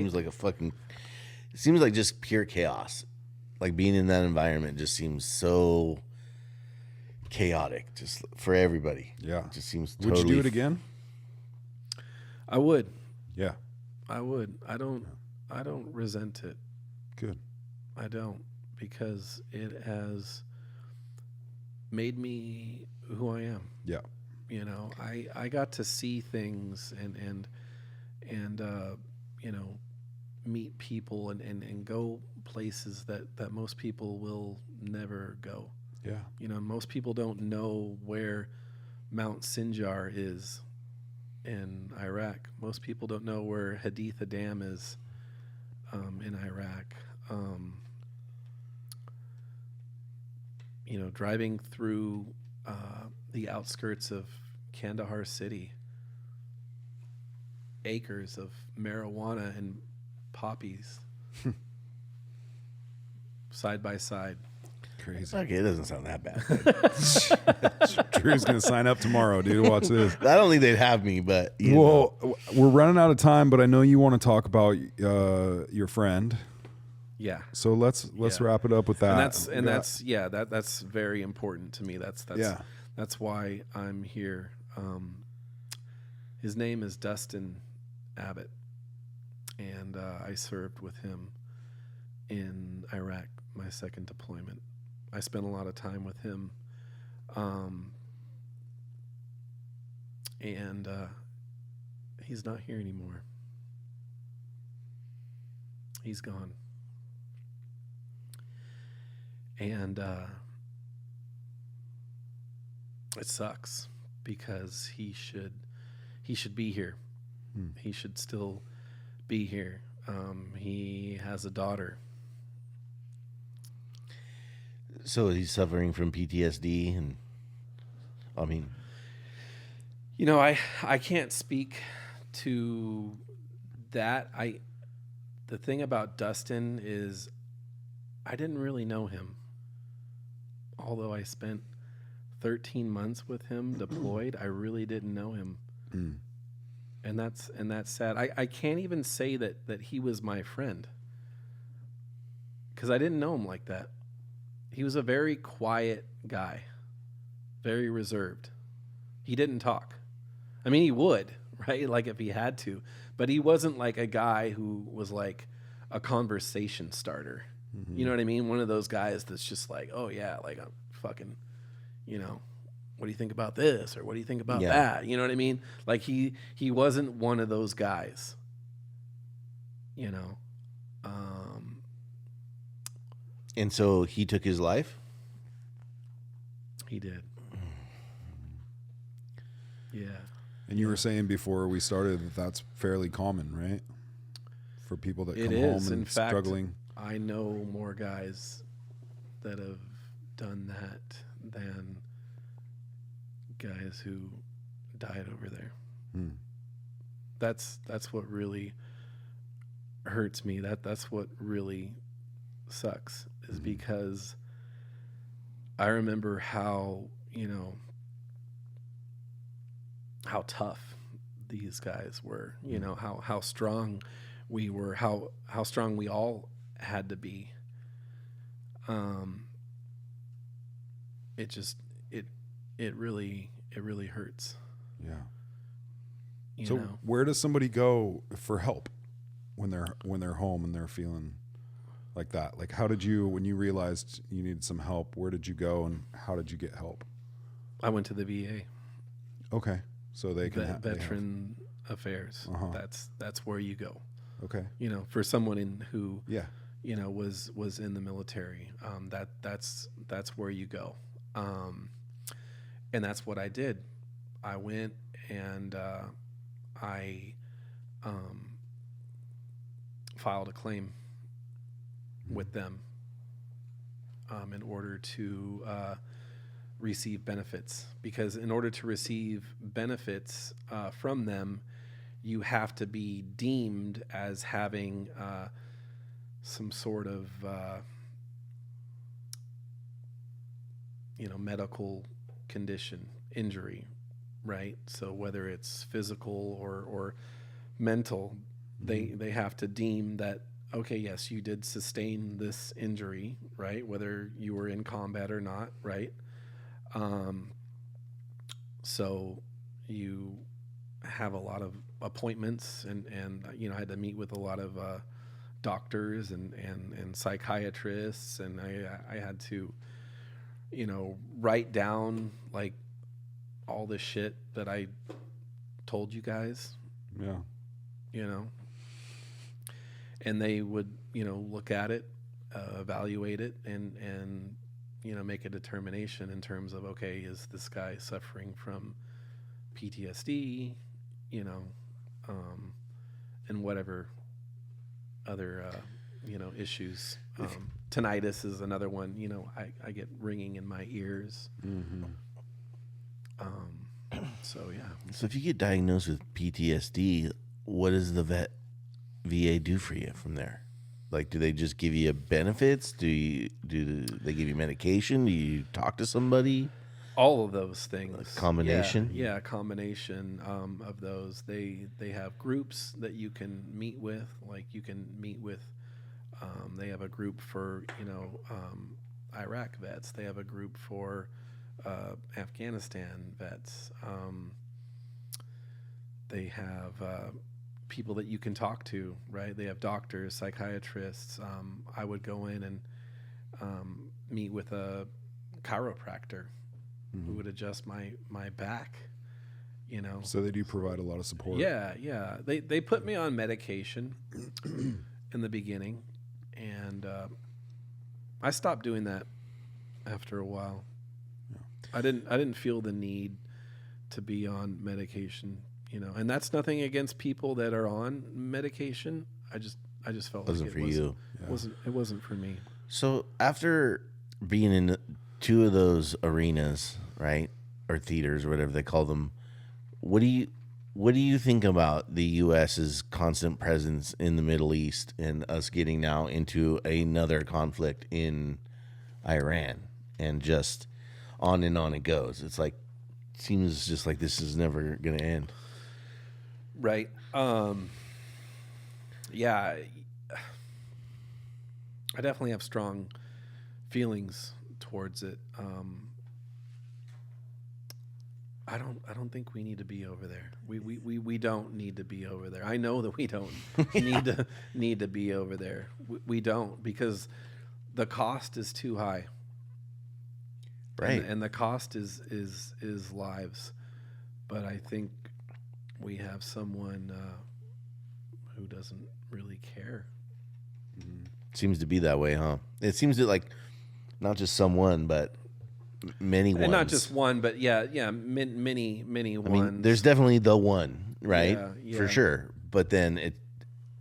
seems like just pure chaos. Like, being in that environment just seems so chaotic, just for everybody. Yeah. It just seems Would totally. you do it again? I would. Yeah. I would. I don't resent it. Good. I don't, because it has made me who I am. Yeah. I got to see things and meet people and go places that most people will never go. Yeah. Most people don't know where Mount Sinjar is in Iraq. Most people don't know where Haditha Dam is in Iraq. Driving through the outskirts of Kandahar city, acres of marijuana and poppies side by side. Crazy. Okay, it doesn't sound that bad. Drew's gonna sign up tomorrow, dude. Watch this. I don't think they'd have me, but Well, we're running out of time, but I know you want to talk about your friend. Yeah. So let's wrap it up with that. That's very important to me. That's why I'm here. His name is Dustin Abbott, and I served with him in Iraq, my second deployment. I spent a lot of time with him, and he's not here anymore. He's gone. And it sucks because he should be here. He should still be here. He has a daughter. So he's suffering from PTSD, and I mean, I can't speak to that. The thing about Dustin is I didn't really know him. Although I spent 13 months with him deployed, I really didn't know him. And that's sad. I can't even say that he was my friend, because I didn't know him like that. He was a very quiet guy, very reserved. He didn't talk. I mean, he would, right? Like if he had to, but he wasn't like a guy who was like a conversation starter. You know what I mean? One of those guys that's just like, oh yeah, like I'm fucking, what do you think about this? Or what do you think about that? You know what I mean? Like he wasn't one of those guys, and so he took his life. He did. Yeah. And you were saying before we started that that's fairly common, right? For people that It come is. home In and fact, struggling. I know more guys that have done that than guys who died over there. That's what really hurts me. That's what really sucks, is because I remember how how tough these guys were, how strong we were, how strong we all had to be. It really hurts. Yeah. So where does somebody go for help when they're home and they're feeling like that? Like when you realized you needed some help, where did you go and how did you get help? I went to the VA. Okay. So they can Veteran Affairs. That's where you go. Okay. For someone who was in the military, that's where you go. And that's what I did. I went and I filed a claim with them in order to receive benefits, because in order to receive benefits from them, you have to be deemed as having some sort of medical condition, injury, right? So whether it's physical or mental, they have to deem that, okay, yes, you did sustain this injury, right? Whether you were in combat or not, right? So you have a lot of appointments, and I had to meet with a lot of doctors and psychiatrists, and I had to write down like all the shit that I told you guys. And they would look at it, evaluate it, and make a determination in terms of, okay, is this guy suffering from PTSD, and whatever issues. Tinnitus is another one. I get ringing in my ears. So yeah. So if you get diagnosed with PTSD, what does the VA do for you from there? Like, do they just give you benefits? Do they give you medication? Do you talk to somebody? All of those things. A combination? Yeah, a combination of those. They have groups that you can meet with. Like you can meet with. They have a group for Iraq vets. They have a group for Afghanistan vets. They have people that you can talk to, right? They have doctors, psychiatrists. I would go in and meet with a chiropractor who would adjust my back, So they do provide a lot of support. Yeah. They put me on medication in the beginning, and I stopped doing that after a while. I didn't feel the need to be on medication, and that's nothing against people that are on medication. I just felt Wasn't like for you. It wasn't for me. So after being in two of those arenas, right, or theaters or whatever they call them, what do you think about the U.S.'s constant presence in the Middle East and us getting now into another conflict in Iran, and just on and on it goes? It's like, seems just like this is never going to end. Right. Yeah. I definitely have strong feelings towards it. I don't think we need to be over there. We don't need to be over there. I know that we don't need to be over there. We don't, because the cost is too high. Right. And the cost is lives. But I think we have someone who doesn't really care. Seems to be that way, huh? It seems that, like, not just someone, but many ones. And not just one, but many ones. I mean, there's definitely the one, right? Yeah. For sure. But then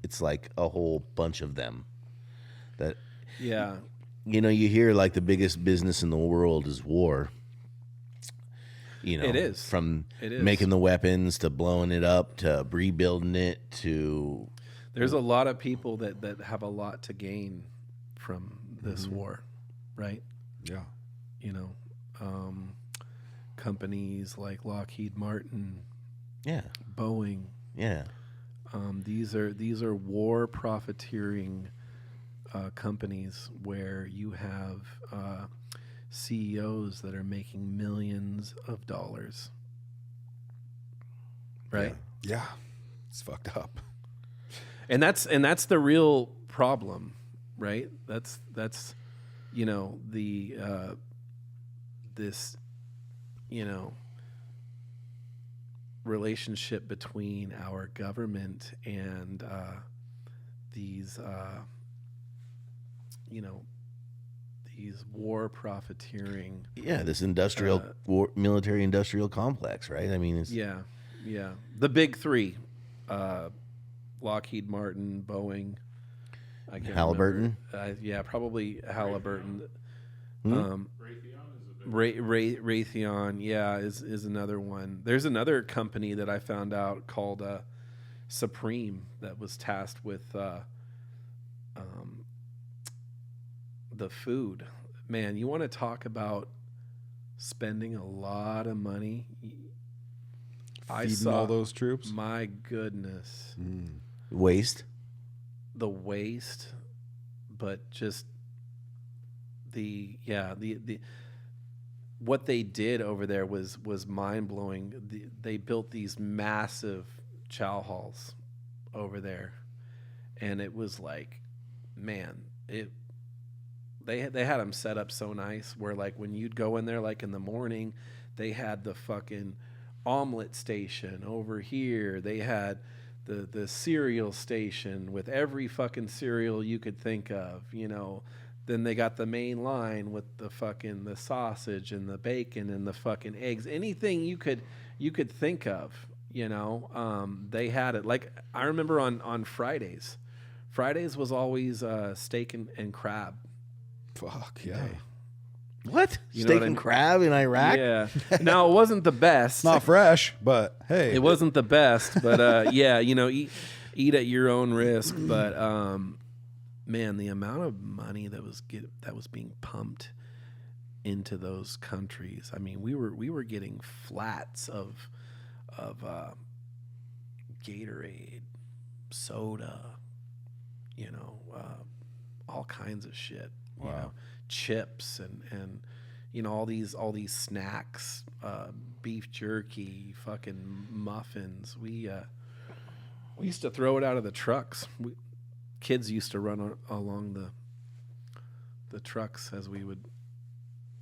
it's like a whole bunch of them. That Yeah. you hear like the biggest business in the world is war. It is. From It is. making the weapons to blowing it up to rebuilding it to. There's a lot of people that have a lot to gain from this war, right? Yeah. Companies like Lockheed Martin, Yeah. Boeing. Yeah. These are war profiteering companies where you have CEOs that are making millions of dollars, right? Yeah. It's fucked up. And that's the real problem, right? That's the this relationship between our government and these war profiteering. Yeah, this industrial military industrial complex, right? I mean, it's Yeah. The big three: Lockheed Martin, Boeing, I can't Halliburton. remember. Probably Halliburton. Raytheon is a big Raytheon, is another one. There's another company that I found out called Supreme that was tasked with the food. Man, you want to talk about spending a lot of money? Feeding all those troops. My goodness, waste. the waste, but just the what they did over there was mind blowing. They built these massive chow halls over there, and it was like, man, they had them set up so nice where, like, when you'd go in there, like in the morning, they had the fucking omelet station over here. They had the cereal station with every fucking cereal you could think of, Then they got the main line with the sausage and the bacon and the fucking eggs. Anything you could think of, They had it. Like, I remember on Fridays Fridays was always steak and crab. Fuck yeah. day. What? You know Steak what I and mean? crab in Iraq? Yeah. Now, it wasn't the best. It's not fresh, but hey. It wasn't the best, but yeah, eat at your own risk. But man, the amount of money that was being pumped into those countries. I mean, we were getting flats of Gatorade, soda, all kinds of shit. Wow. Chips and all these snacks, beef jerky, fucking muffins. We used to throw it out of the trucks. Kids used to run along the trucks as we would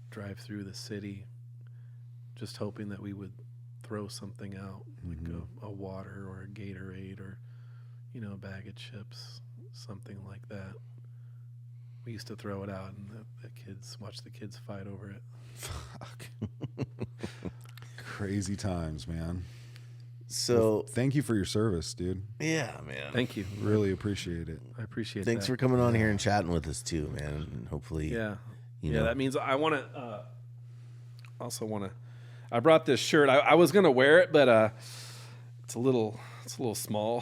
drive through the city, just hoping that we would throw something out, like a water or a Gatorade or a bag of chips, something like that. We used to throw it out, and the kids watch the kids fight over it. Fuck. Crazy times, man. So Thank you for your service, dude. yeah, man. Thank you. Really appreciate it. I appreciate Thanks that. for coming on here and chatting with us too, man. And hopefully, Yeah. you Yeah, know. that means I want to I brought this shirt. I was going to wear it, but it's a little small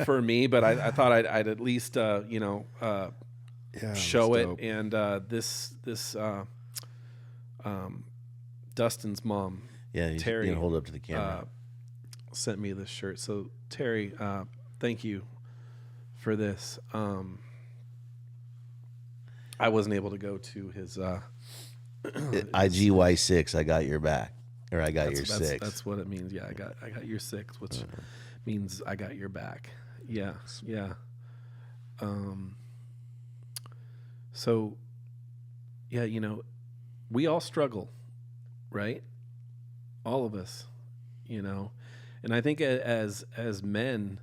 for me, but I thought I'd at least Yeah, show that's it. dope. And this Dustin's mom, Yeah, you Terry, can hold up to the camera. sent me this shirt. So Terry, thank you for this. I wasn't able to go to his IGY6, I got your back. Or I got your six. That's what it means. Yeah, I got your six, which means I got your back. Yeah, yeah. So, yeah, we all struggle, right? All of us, and I think as men,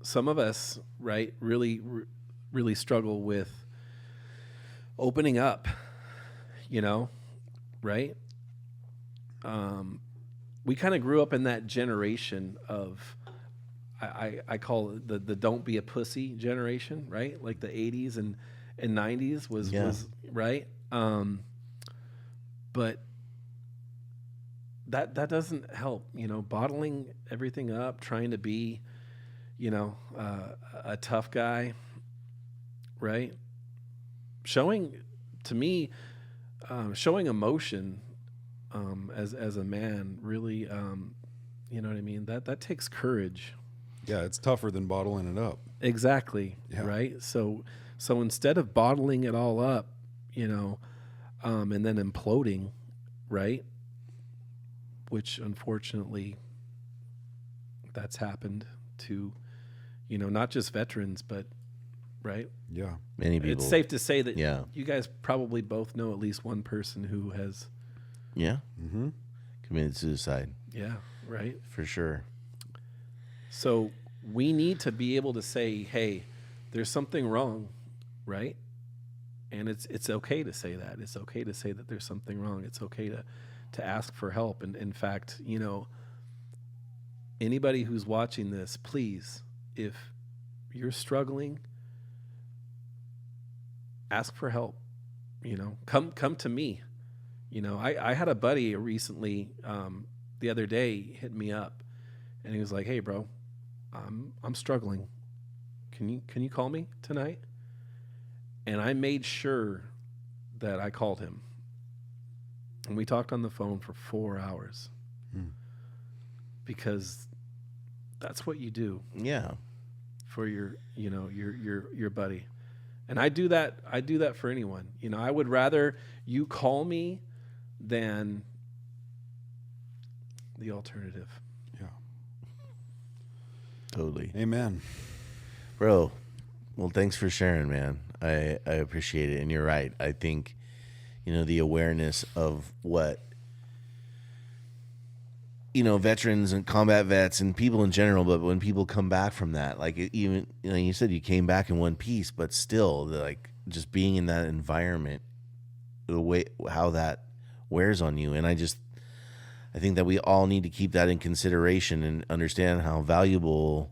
some of us, right, really struggle with opening up, right? We kind of grew up in that generation of, I call it the don't be a pussy generation, right? Like the 80s and 90s was right. But that doesn't help, bottling everything up, trying to be, a tough guy, right? Showing emotion as a man really, you know what I mean? That takes courage. Yeah, it's tougher than bottling it up. Exactly. Yeah. Right. So instead of bottling it all up, and then imploding, right? Which unfortunately that's happened to, not just veterans, but right. Yeah. Many people. It's safe to say that Yeah. you guys probably both know at least one person who has, Yeah. Mm-hmm. Committed suicide. yeah, right. For sure. So we need to be able to say, hey, there's something wrong, right? And it's okay to say that. It's okay to say that there's something wrong. It's okay to ask for help. And in fact, anybody who's watching this, please, if you're struggling, ask for help. Come to me. I had a buddy recently, the other day, hit me up, and he was like, "Hey, bro, I'm struggling. Can you call me tonight?" And I made sure that I called him, and we talked on the phone for 4 hours, because that's what you do Yeah. for your buddy. And I do that for anyone. I would rather you call me than the alternative. Yeah. Totally. Amen. Bro, well, thanks for sharing, man. I appreciate it. And you're right. I think, the awareness of what, veterans and combat vets and people in general, but when people come back from that, like even, you said you came back in one piece, but still, like just being in that environment, the way, how that wears on you. And I think that we all need to keep that in consideration and understand how valuable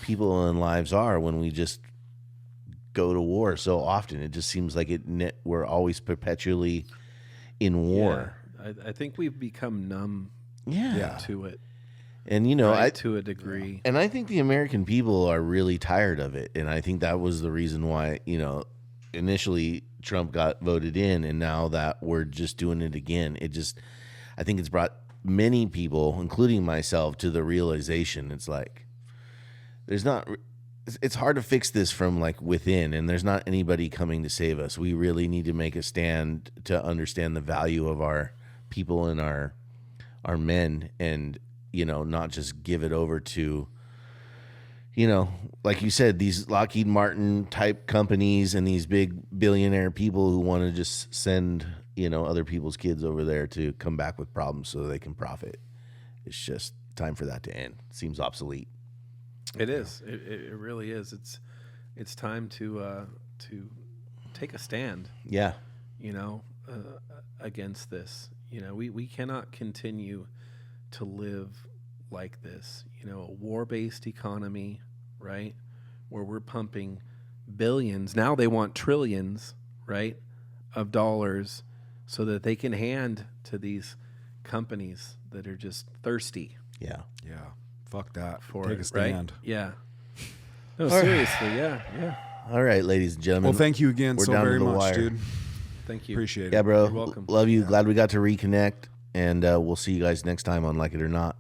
people and lives are when we just go to war so often. It just seems like we're always perpetually in war. Yeah. I think we've become numb Yeah. to it. And to a degree. And I think the American people are really tired of it. And I think that was the reason why, initially Trump got voted in, and now that we're just doing it again, I think it's brought many people, including myself, to the realization it's like it's hard to fix this from like within, and there's not anybody coming to save us. We really need to make a stand to understand the value of our people and our men, and not just give it over to like you said, these Lockheed Martin type companies and these big billionaire people who want to just send other people's kids over there to come back with problems so they can profit. It's just time for that to end. It seems obsolete. It is. It really is. It's time to take a stand. Yeah. Against this. We cannot continue to live like this. A war-based economy, right? Where we're pumping billions. Now they want trillions, right, of dollars so that they can hand to these companies that are just thirsty. Yeah. Yeah. Fuck that. For Take it, a stand. Right? Yeah. No, seriously. Yeah. Yeah. All right, ladies and gentlemen. Well, thank you again We're so down to very the much, wire. dude. Thank you. Appreciate it. Yeah, bro. You're welcome. Love you. Glad we got to reconnect. And we'll see you guys next time on Like It or Not.